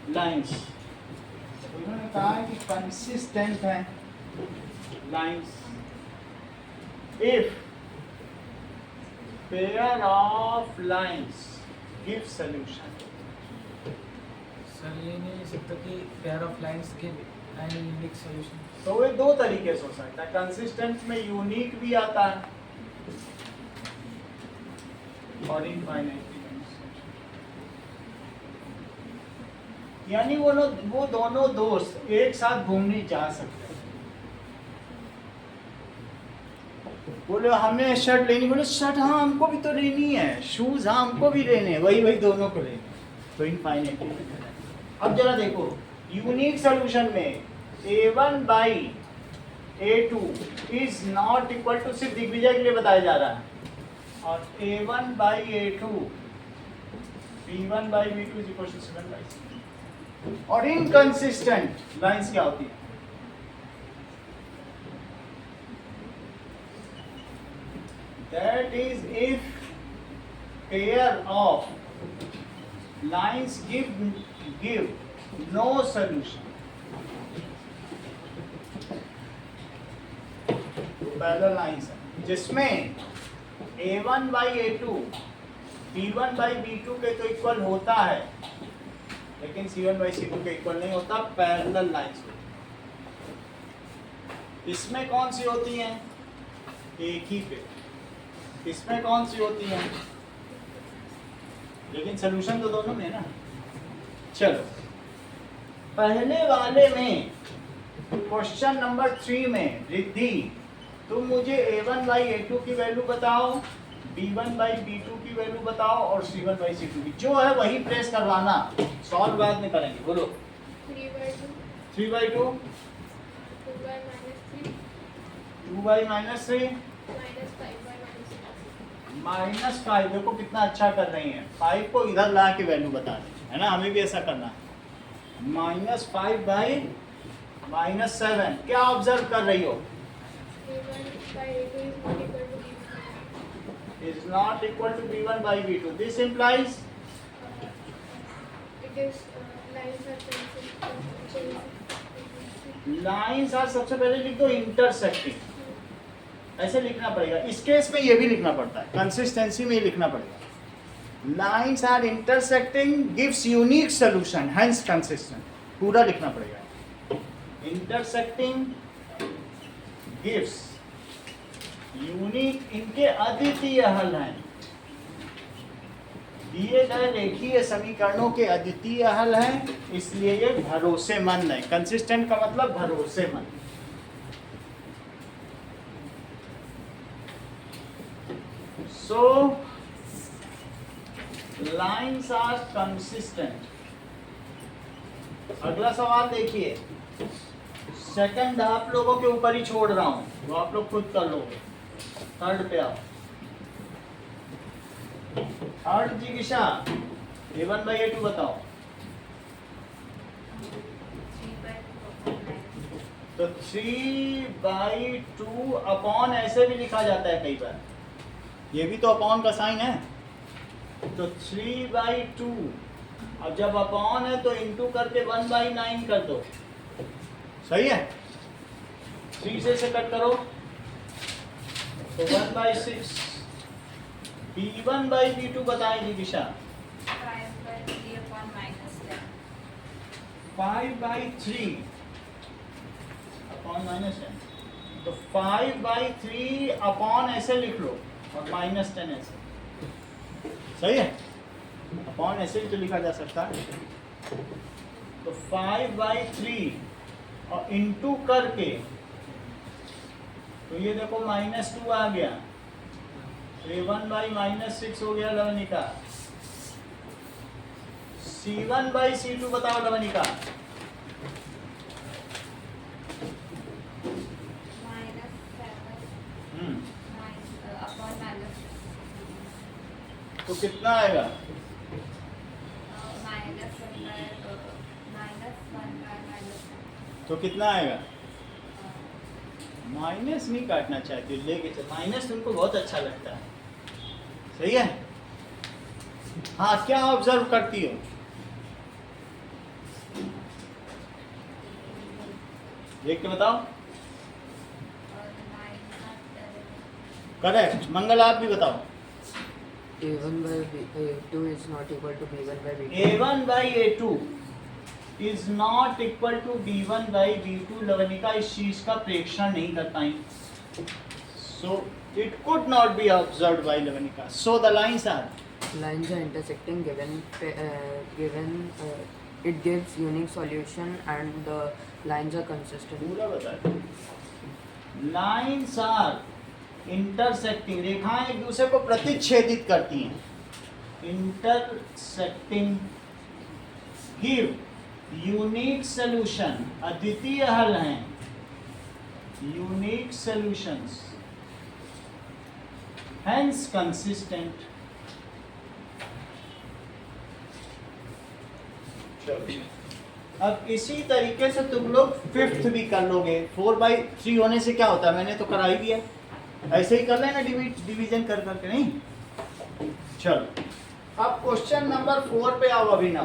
lines. उन्होंने कहा है कि कंसिस्टेंट है lines if pair of lines give solution. Sir ये नहीं लिख सकता कि pair of lines give an unique solution. तो वे दो तरीके से हो सकता है, कंसिस्टेंट में यूनिक भी आता है और इनफाइनाइट। यानी वो दोनों दोस्त एक साथ घूमने जा सकते हैं। बोले हमें शर्ट लेनी, बोले शर्ट हाँ हमको भी तो लेनी है, शूज हाँ हमको भी लेने, वही दोनों को लेने, तो इनफाइनाइट। अब जरा देखो यूनिक सॉल्यूशन में a1 by a2 is not equal to, सिर्फ दिग्विजय के लिए बताया जा रहा है, और a1 by a2 b1 by b2 is equal to 7 by c। और इनकंसिस्टेंट लाइंस क्या होती है? That is if pair of lines give no solution. Parallel lines है जिसमें a1 by a2 b1 by b2 के तो इक्वल होता है, लेकिन c1 बाई c2 के इक्वल नहीं होता, पैरेलल लाइंस होती है। इसमें कौन सी होती हैं? एक ही पे। इसमें कौन सी होती हैं? लेकिन सॉल्यूशन तो दोनों में है ना। चलो पहले वाले में क्वेश्चन नंबर 3 में रिद्धि तुम मुझे a1 बाई a2 की वैल्यू बताओ, b1 बाई b2 की वैल्यू बताओ और c1 बाई c2 की, जो है वही प्रेस करवाना, सॉल्व बाद में करेंगे। बोलो 3/2 3/2 2/-3 2/-3 -5/-6। देखो कितना अच्छा कर रही हैं, 5 को इधर ला के वैल्यू बता रही है ना, हमें भी ऐसा करना है। -5/-7 क्या ऑब्जर्व कर रही हो? is not equal to b1 by b2. This implies It is lines are consistent. lines are, सबसे पहले लिख दो intersecting, ऐसे लिखना पड़ेगा. इस केस में ये भी लिखना पड़ता है, कंसिस्टेंसी में ये लिखना पड़ेगा. Lines are intersecting gives unique solution, hence consistent. पूरा लिखना पड़ेगा. Intersecting gives unique, इनके अद्वितीय हल हैं. दिए गए रेखीय समीकरणों के अद्वितीय हल हैं, इसलिए ये भरोसेमंद है. कंसिस्टेंट का मतलब भरोसेमंद. So lines are consistent. अगला सवाल देखिए. सेकंड आप लोगों के ऊपर ही छोड़ रहा हूं, वो आप लोग खुद कर लोगे. थर्ड पे आओ. थर्ड जिज्ञासा a1 by a2 बताओ. तो 3/2 अपॉन ऐसे भी लिखा जाता है कई बार, ये भी तो अपॉन का साइन है. तो 3/2, अब जब अपॉन है तो इंटू करके 1/9 कर दो. सही है. 3 से कट करो तो 1/6. b1 by b2 बताएंगे दिशा. 5/3 अपॉन -10. तो 5/3 अपॉन ऐसे लिख लो और -10 ऐसे. सही है. अपॉन ऐसे भी तो लिखा जा सकता है. तो 5/3 और इंटू करके, तो ये देखो -2 आ गया. a1 by -6 हो गया लवनिका. c1 by c2 बताओ लवनिका. तो कितना आएगा? तो कितना आएगा? माइनस नहीं काटना चाहती, लेके चल. माइनस तुमको बहुत अच्छा लगता है. सही है. हाँ, क्या ऑब्जर्व करती हो? देख के बताओ. करेक्ट. मंगल आप भी बताओ. A1 by A2 is not equal to B1 by B2. a1 by a2 is not equal to b1 by b2. लवनिका इस चीज का प्रेक्षण नहीं कर पाई. So it could not be observed by Lavanika. So the lines are Lines are intersecting given it gives unique solution and the lines are consistent. पूरा बता. Lines are intersecting. रेखाएं एक दूसरे को प्रतिच्छेदित करती हैं. Intersecting give unique solution. अद्वितीय हल हैं. Unique solutions. Hence consistent. अब इसी तरीके से तुम लोग फिफ्थ भी कर लोगे. 4/3 होने से क्या होता है, मैंने तो करा ही दिया. ऐसे ही कर लेना डिवीजन कर करके. नहीं. चलो अब क्वेश्चन नंबर 4 पे आओ. अभी ना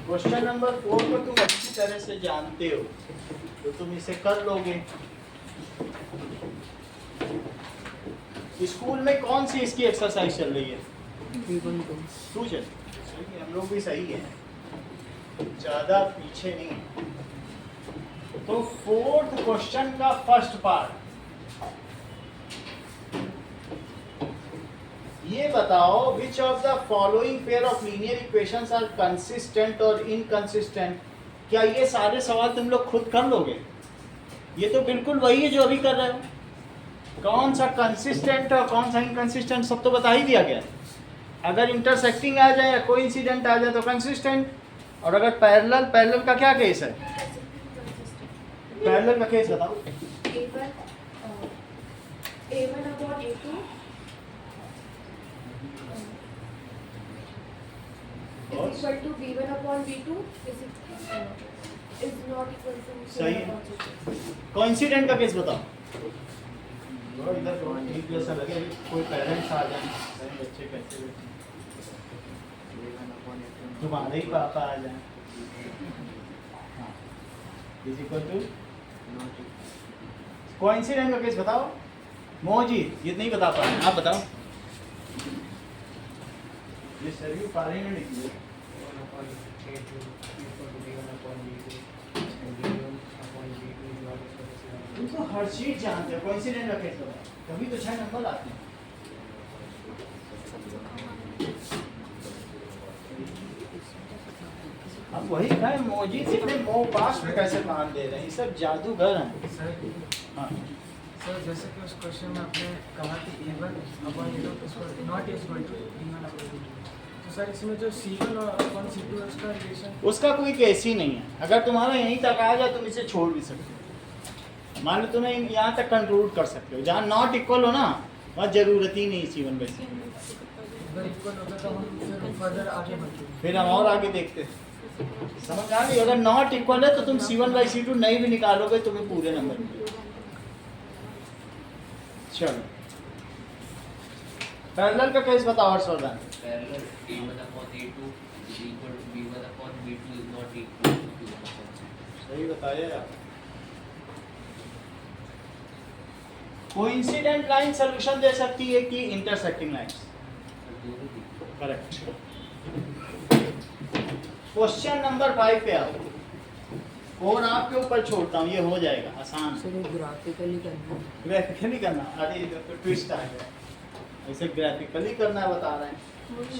क्वेश्चन नंबर 4 को तुम अच्छी तरह से जानते हो तो तुम इसे कर लोगे. स्कूल में कौन सी इसकी एक्सरसाइज चल रही है? B1 2. तू चल. सही है, हम लोग भी सही है, ज्यादा पीछे नहीं है. तो फोर्थ क्वेश्चन का फर्स्ट पार्ट ये बताओ. Which of the following pair of linear equations are consistent और इनकंसिस्टेंट. क्या ये सारे सवाल तुम लोग खुद कर लोगे? ये तो बिल्कुल वही है जो अभी कर रहे हो. कौन सा कंसिस्टेंट और कौन सा इनकंसिस्टेंट सब तो बता ही दिया गया. अगर इंटरसेक्टिंग आ जाए या कोइंसिडेंट आ जाए तो कंसिस्टेंट. और अगर पैरेलल का क्या केस है? पैरेलल का केस बताओ. A1 upon A2 is equal to B1 upon B2 is not equal to सही C1 है. upon C2. कोइंसिडेंट का केस बताओ. थोड़ा इधर करो, ठीक जैसा लगे, अभी कोई पेरेंट्स आ जाए, कहीं बच्चे कैसे बैठे, तुम्हारे ही पापा आ जाए। हाँ, इज इक्वल टू कोइंसिडेंट का केस बताओ। मोजी ये नहीं बता पा रहे, आप बताओ। ये सरयू पारी में निकले। 1 upon A2 equal to B1 upon B2 and B1 upon B2 is not equal to C1. तुम तो हर चीज जानते हो, कोइंसिडेंट का केस बताओ, तभी तो 6 नंबर आते हैं। अब वही कहे मोजी इतने मो पास में कैसे मान दे रहे हैं, ये सब जादूगर हैं। सर हाँ सर जैसे कि उस क्वेश्चन में आपने कहा कि A1 upon A2 is not equal to B1 upon B2, तो सर इसमें जो C1 और अपॉन C2 है उसका रिलेशन उसका कोई केस ही नहीं है। अगर तुम्हारा यहीं तक आ जाए तुम इसे छोड़ भी सकते हो, मान लो तुम्हें यहाँ तक कंक्लूड कर सकते हो। जहाँ नॉट इक्वल हो ना वहाँ जरूरत ही नहीं C1 बाई C2। अगर इक्वल होगा तो हम फिर फर्दर आगे बढ़ते हैं। फिर हम और आगे देखते हैं, समझ आ गई। अगर नॉट इक्वल है तो तुम C1 बाई C2 नहीं भी निकालोगे तुम्हें पूरे नंबर मिलेंगे। चलो पैरेलल का केस बताओ Harshvardhan. Parallel A1 upon A2 is equal to B1 upon B2 is not equal to B1 upon C2. सही बताइए आप। कोइंसिडेंट लाइन सॉल्यूशन दे सकती है कि intersecting lines? Correct. Question number 5 पे आओ, और आपके ऊपर छोड़ता हूँ, ये हो जाएगा आसान। सर ये ग्राफिकली करना है। ग्राफिकली करना, अरे इधर तो ट्विस्ट आ गया, ऐसे ग्राफिकली करना बता रहे हैं।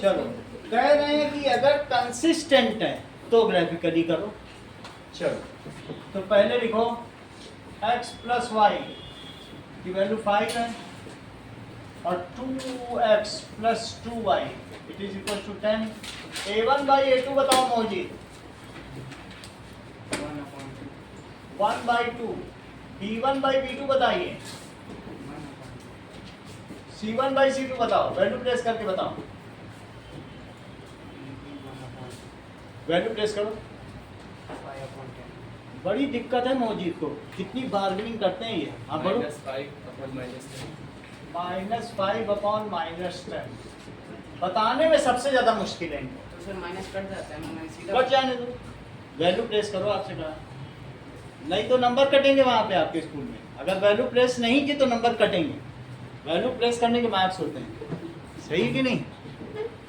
चलो कह रहे हैं कि अगर कंसिस्टेंट है तो ग्राफिकली करो। चलो तो पहले लिखो x प्लस वाई की वैल्यू 5 है और 2x plus 2y it is equal to 10। a1 by a2 बताओ मौजी। 1 upon 2 1 by 2। b1 by b2 बताइए। 1 upon c1 बाई c2 बताओ, वैल्यू प्लेस करके बताओ, 1 upon वैल्यू प्लेस करो। 5 upon 10 बड़ी दिक्कत है मौजीद को, कितनी बार्गेनिंग करते हैं ये। हाँ बढ़ो। -5 upon -10. -5 अपॉन -10 बताने में सबसे ज्यादा मुश्किल है इनको। तो सर माइनस कट जाता है, मैं सीधा कट जाने दो, वैल्यू प्लेस करो आपसे कहा, नहीं तो नंबर कटेंगे वहाँ पे आपके स्कूल में। अगर वैल्यू प्लेस नहीं की तो नंबर कटेंगे। वैल्यू प्लेस करने के मार्क्स होते हैं, सही है कि नहीं?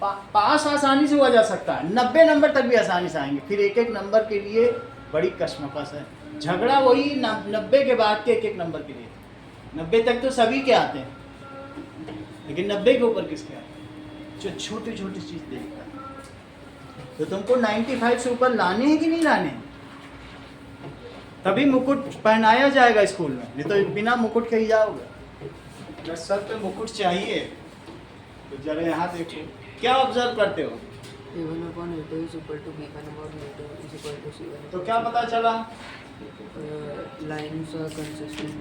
पास आसानी से हुआ जा सकता है, 90 नंबर तक भी आसानी से आएंगे। फिर एक एक नंबर के लिए बड़ी कश्मकश है, झगड़ा वही 90 के बाद के एक एक नंबर के लिए। 90 तक तो सभी के आते हैं, लेकिन 90 के ऊपर किसके आते हैं? जो छोटी छोटी चीज़ देखता है। तो तुमको 95 से ऊपर लाने हैं कि नहीं लाने हैं? तभी मुकुट पहनाया जाएगा स्कूल में, नहीं तो बिना मुकुट के ही जाओगे। अगर सर पे मुकुट चाहिए तो जरा यहाँ देखो, क्या ऑब्जर्व करते हो? A1 upon A2 is equal to B1 upon B2 is equal to C1. तो क्या पता चला? Lines are consistent.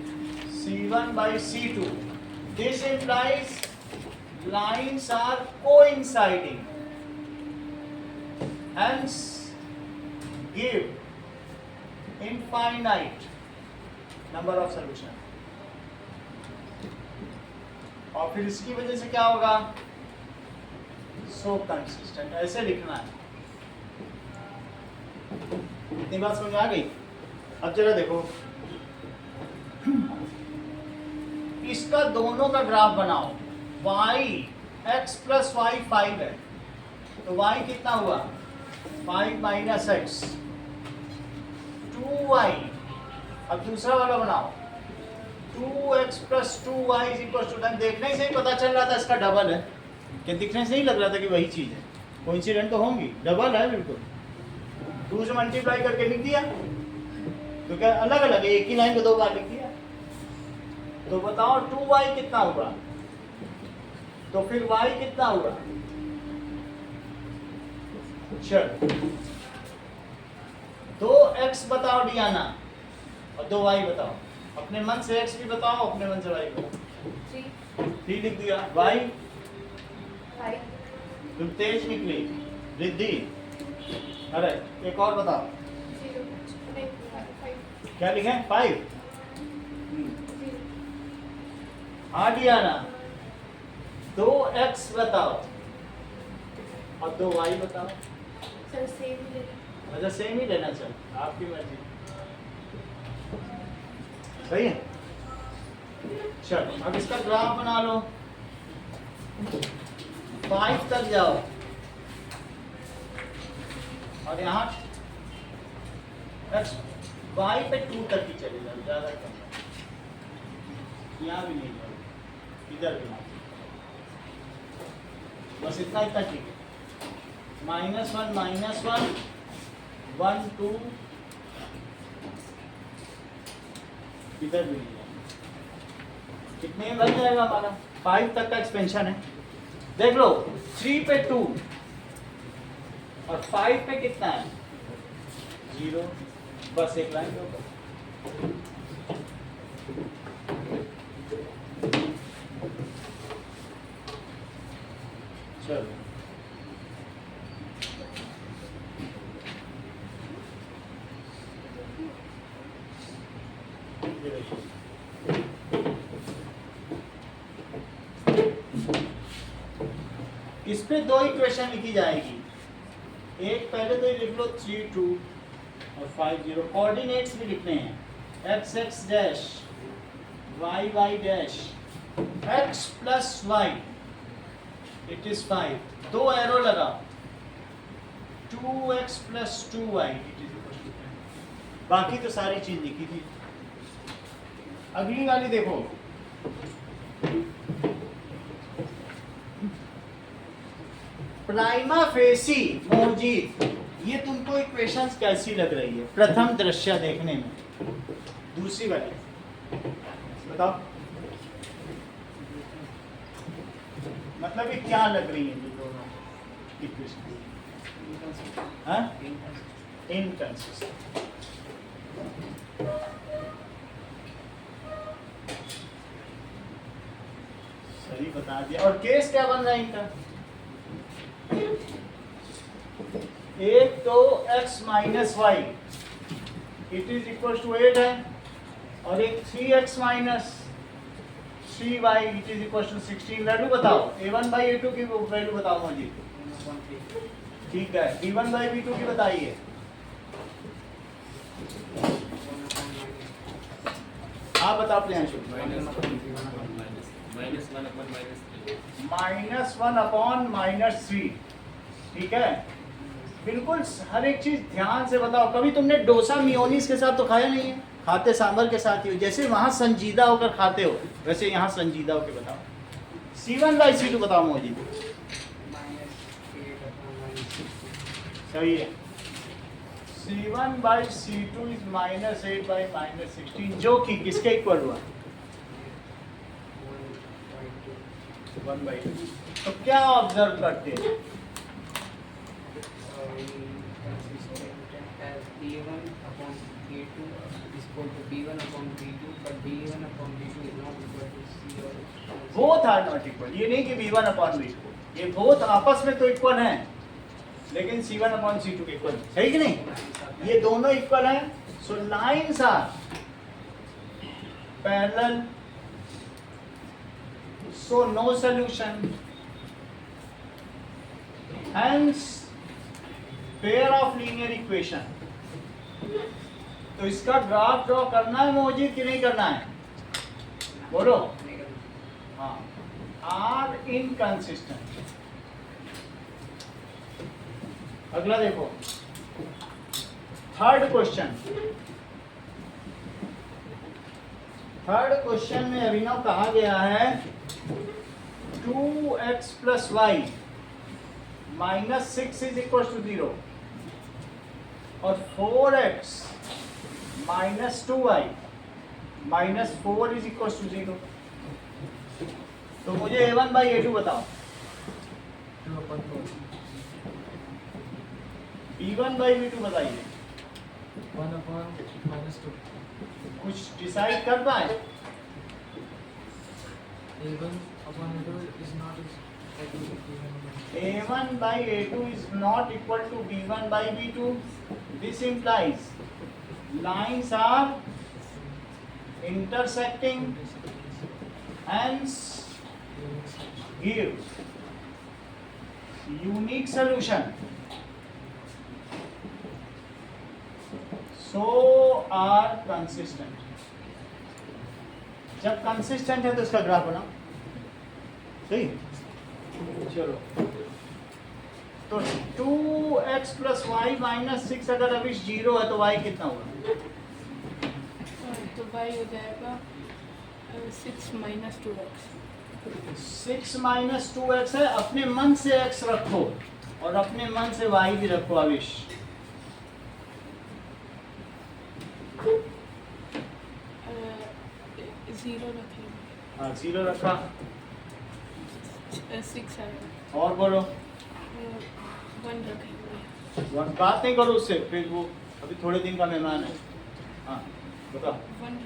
C1 by C2. This implies lines are coinciding. Hence, give infinite number of solution. और फिर इसकी वजह से क्या होगा? So consistent. ऐसे लिखना है। इतनी बात समझ आ गई? अब जरा देखो, इसका दोनों का ग्राफ बनाओ। y x प्लस वाई 5 है, तो y कितना हुआ? 5 माइनस एक्स 2y। अब दूसरा वाला बनाओ, 2x plus 2y is equal to 10। देखने से ही पता चल रहा था इसका डबल है, क्या दिखने से नहीं लग रहा था कि वही चीज़ है? कोइंसिडेंट तो होंगी, डबल है बिल्कुल। 2 से मल्टीप्लाई करके लिख दिया, तो क्या अलग अलग है? एक ही लाइन को 2 बार लिख दिया। तो बताओ 2y कितना होगा? तो फिर y कितना होगा? चल 2x बताओ डियाना, और 2y बताओ। अपने मन से x भी बताओ, अपने मन से y बताओ। 3 लिख दिया। y 5 तुम तेज निकली रिद्धि। अरे एक और बताओ, 0 नहीं 5 क्या लिखे? 5। हाँ दिया ना, 2x बताओ और 2y बताओ। सर सेम ही लेना। अच्छा सेम ही लेना, चल आपकी मर्जी। सही है, चलो अब इसका ग्राफ बना लो। 5 तक जाओ और यहाँ x y पे 2 तक ही चले जाओ, ज्यादा कम। यहाँ भी नहीं जाओ, इधर भी नहीं, बस इतना इतना ठीक है। -1 -1 1 2, इधर भी नहीं जाओ। कितने में बन जाएगा हमारा? 5 तक का एक्सपेंशन है, देख लो। 3 पे 2 और 5 पे कितना है? 0। बस एक लाइन दो। चलो ये देखो। इस पे 2 इक्वेशन लिखी जाएगी। एक पहले तो ये लिख लो 3 2 और 5 0। कोऑर्डिनेट्स भी लिखने हैं, x x dash y y dash x plus y it is 5। 2 arrow लगाओ, 2x plus 2y it is equal to 10। बाकी तो सारी चीज लिखी थी। अगली वाली देखो, प्राइमा फेसी मोहजीत, ये तुमको इक्वेशंस कैसी लग रही है प्रथम दृश्य देखने में? दूसरी वाली बताओ, मतलब ये क्या लग रही है ये दोनों इक्वेशन? हाँ, इनकंसिस्टेंट। सही बता दिया। और केस क्या बन रहा है इनका? एक तो x minus Y it is equal to 8 है, और एक 3x minus 3y it is equal to 16। Value बताओ, a1 बाई a2 की वैल्यू बताओ मुझे। ठीक है, b1 बाई b2 की बताइए। आप बताओ प्रियांशु। -1/-3। ठीक है, बिल्कुल हर एक चीज ध्यान से बताओ। कभी तुमने डोसा मियोनीज के साथ तो खाया नहीं है? खाते सांभर के साथ ही हो। जैसे वहां संजीदा होकर खाते हो वैसे यहाँ संजीदा होकर बताओ। C1/C2 बताओ मोदी। सही है, C1/C2 इज -8/-16, जो कि किसके इक्वल हुआ? 1/2। तो क्या ऑब्जर्व करते हैं? B1/A2 is equal to B1/B2, but B1/B2 is not equal to C or both are not equal. ये नहीं कि B1/B2, ये बोथ आपस में तो इक्वल हैं, लेकिन C1/C2 के इक्वल, सही कि नहीं? ये दोनों इक्वल हैं, so lines are parallel, so no solution, hence pair of linear equation। तो इसका ग्राफ ड्रॉ करना है मोहजीत कि नहीं करना है? बोलो। हाँ, आर इनकंसिस्टेंट। अगला देखो, थर्ड क्वेश्चन। थर्ड क्वेश्चन में अभिनव कहा गया है 2x plus Y -6 is equal to 0 और 4x minus 2y -4 is equal to 0। तो मुझे a1/a2 बताओ। 2/4 b1/b2 बताइए। 1/-2 कुछ डिसाइड कर पाए? A1/A2 is not equal to B1/A2. a1/a2 is not equal to b1/b2. This implies lines are intersecting hence gives unique solution, so are consistent. जब consistent है तो इसका ग्राफ बनाओ, सही। चलो, तो 2x प्लस वाई माइनस 6 अगर अभी 0 है तो y कितना होगा? तो y हो जाएगा 6 माइनस 2x। 6 माइनस 2x है, अपने मन से x रखो और अपने मन से y भी रखो आविश। ज़ीरो रखेंगे। हाँ 0 रखा, 6 आएगा। और बोलो। 1 रखेंगे। बात नहीं करो उससे, फिर वो अभी थोड़े दिन का मेहमान है। हाँ बताओ, 1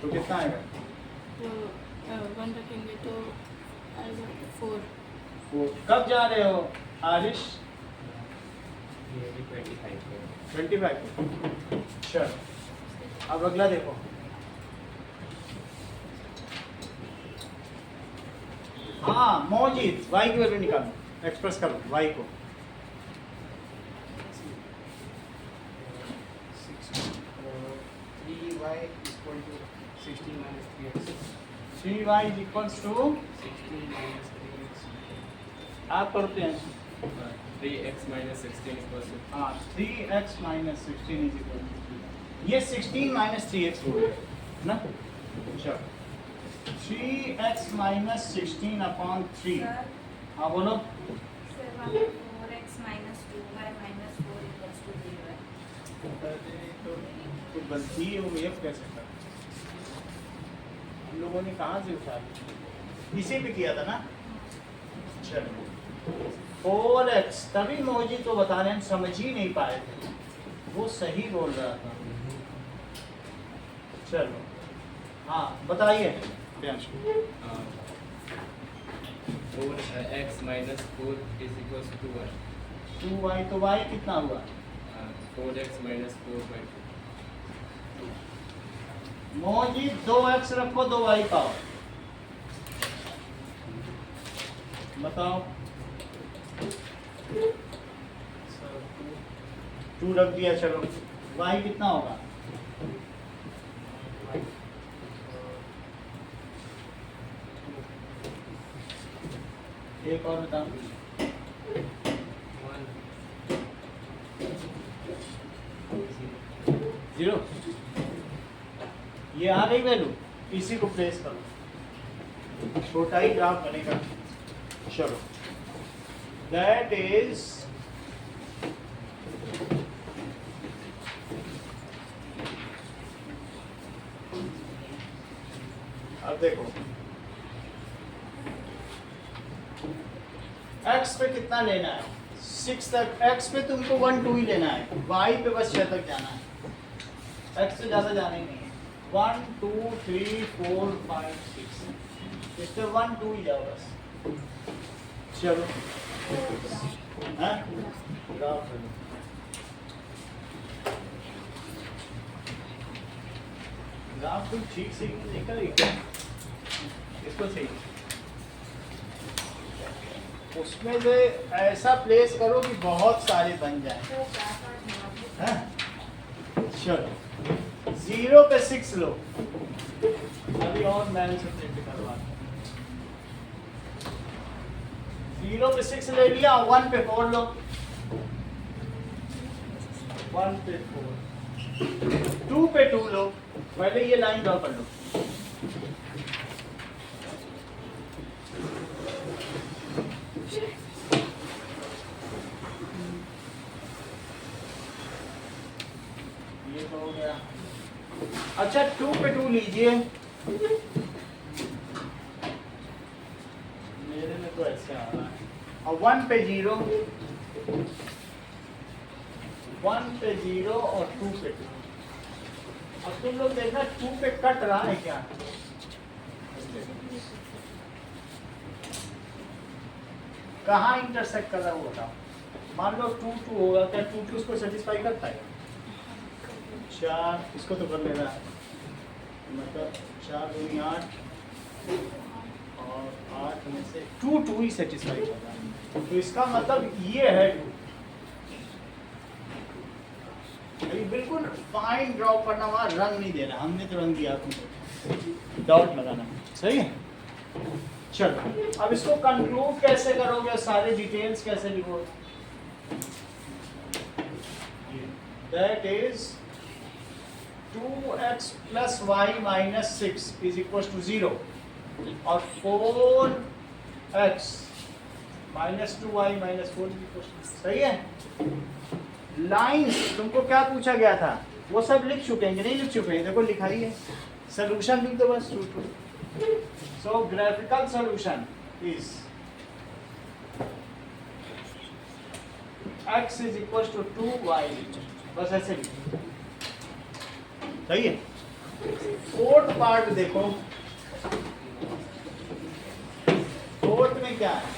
तो कितना आएगा? तो 1 रखेंगे तो आएगा 4। वो कब जा रहे हो आरिश? 25। चलो अब अगला देखो। हाँ मौजिद, y की वैल्यू निकालो, एक्सप्रेस करो y को। 3y equal to 16 minus 3x. 3y is equals to 16 minus 3x. आप करते हैं 3x minus 16 equals to हाँ 3x minus 16 is equal to ये 16 minus 3x हो गया ना। चलो 3x minus 16 upon 3। हाँ बोलो। 4x minus 2y minus 4 equals to 3y. तो गलती है वो ये कैसे कर? हम लोगों ने कहाँ से उठा लिया? इसी पे किया था ना। चलो 4x, तभी मौजी तो बता रहे हैं, समझ ही नहीं पाए थे, वो सही बोल रहा था। चलो हाँ बताइए Priyanshu. 4x minus 4 is equals to 2y. 2y तो y कितना हुआ? 4x minus 4 by 2. Mauji 2x रखो 2y पाओ, बताओ। 2 रख दिया, चलो y कितना होगा? एक और बताओ। 0। ये आ गई वैल्यू, इसी को प्लेस करो, छोटा ही ग्राफ बनेगा। चलो दैट इज अब देखो x पे कितना लेना है? 6 तक। x पे तुमको 1 2 ही लेना है, y पे बस 6 तक जाना है, x से ज़्यादा जाना ही नहीं है। 1 2 3 4 5 6 इस पे 1 2 ही जाओ बस। चलो हाँ ग्राफ बनो। ग्राफ तुम ठीक से नहीं करेगी, इसको सही उसमें से ऐसा प्लेस करो कि बहुत सारे बन जाए। हाँ? चलो 0 पे 6 लो, अभी और मैंने से प्रिंट करवा। 0 पे 6 ले लिया, 1 पे 4 लो, 1 पे 4, 2 पे 2 लो। पहले ये लाइन ड्रॉ कर लो। ये तो हो गया। अच्छा 2 पे 2 लीजिए, मेरे में तो ऐसे आ रहा है। और 1 पे 0, 1 पे 0 और 2 पे 2। अब तुम लोग देखना 2 पे कट रहा है क्या? कहाँ इंटरसेक्ट कर रहा है वो बताओ। मान लो 2 2 होगा, क्या 2 2 उसको सेटिस्फाई करता है? 4 इसको तो कर लेना है, मतलब 4 2 8 और 8 में से 2 ही सेटिस्फाई होगा, तो इसका मतलब ये है 2। अभी बिल्कुल फाइन ड्रॉ करना, वहाँ रंग नहीं देना, हमने तो रंग दिया आपको, डॉट लगाना, सही है। चलो अब इसको कंक्लूड कैसे करोगे, सारे डिटेल्स कैसे लिखोगे? That is 2x plus y minus 6 is equals to 0 और 4x minus 2y minus 4 is equals to, सही है। लाइन्स तुमको क्या पूछा गया था वो सब लिख चुके हैं कि नहीं लिख चुके हैं? देखो लिखाई है, सोल्यूशन लिख दो बस। So graphical solution is x is equals to 2y, बस ऐसे लिखो, सही है। फोर्थ पार्ट देखो, फोर्थ में क्या है,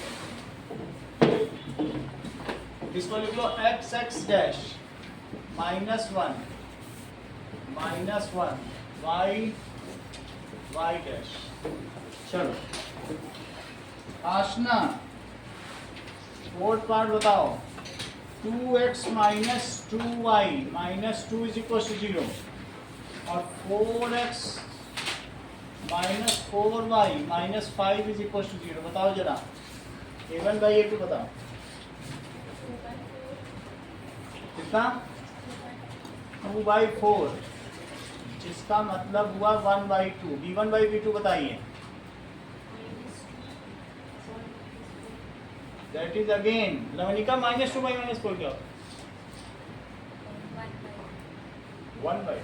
इसको लिख लो x डैश -1 y डैश। चलो आशना फोर्थ पार्ट बताओ। 2x minus 2y minus 2 is equals to 0 और 4x minus 4y minus 5 is equals to 0। बताओ जरा, a1 by a2 बताओ कितना? 2 by 4, जिसका मतलब हुआ 1 by 2। b1 by b2 बताइए। That is again लवनिका -2 by -4 क्या? 1 by।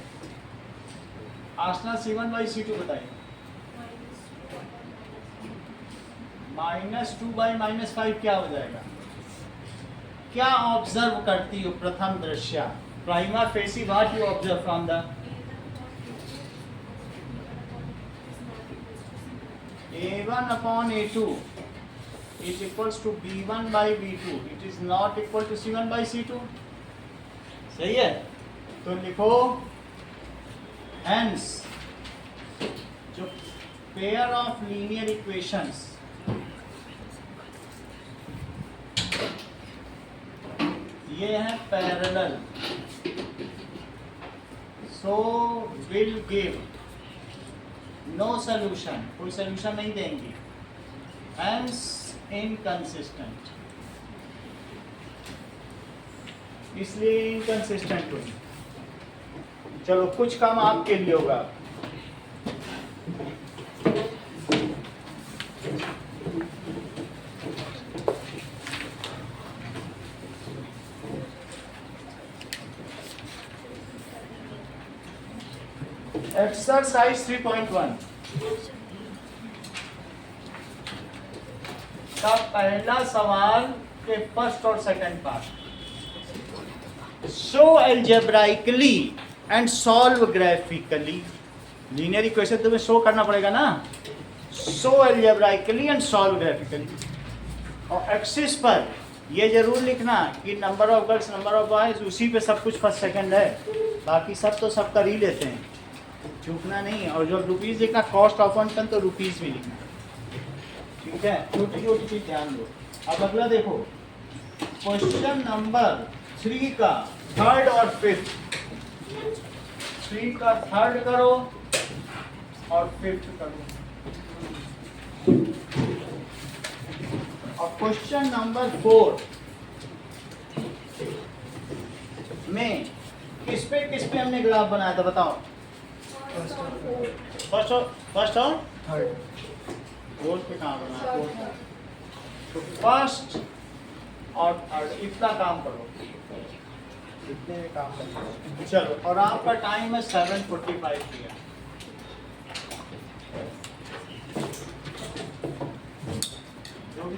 Asna c1 by c2 बताइए। -2 by -5 क्या हो जाएगा? क्या ऑब्जर्व करती हो प्रथम दृश्या? Prima facie what you observe from the a1 upon a2 is equals to b1 by b2, it is not equal to c1 by c2, सही है। तो लिखो hence जो पेयर ऑफ लीनियर इक्वेशंस ये है parallel, so will give no solution, कोई solution नहीं देंगी, hence इनकंसिस्टेंट, इसलिए इनकंसिस्टेंट हुई। चलो कुछ काम आपके लिए होगा, एक्सरसाइज 3.1 का पहला सवाल के फर्स्ट और second part. Show algebraically and solve graphically, linear equation तुम्हें शो करना पड़ेगा ना, show algebraically and solve graphically. और एक्सिस पर ये जरूर लिखना कि number of girls number of boys उसी पे सब कुछ फर्स्ट सेकंड है, बाकी सब तो सब कर ही लेते हैं, चूकना नहीं। और जो रुपीज़ लिखना कॉस्ट ऑफ वन टन तो रुपीज़ भी लिखना, ठीक है, छोटी छोटी चीज ध्यान दो। अब अगला देखो, क्वेश्चन नंबर 3 का थर्ड और फिफ्थ, 3 का थर्ड करो और फिफ्थ करो। और क्वेश्चन नंबर 4 में किस पे हमने ग्राफ बनाया था बताओ? फर्स्ट और थर्ड। फोर्थ पे कहाँ बनाया? तो फर्स्ट और थर्ड इतना काम करो, इतने में काम करो। चलो और आपका टाइम है 7:45 किया। जो भी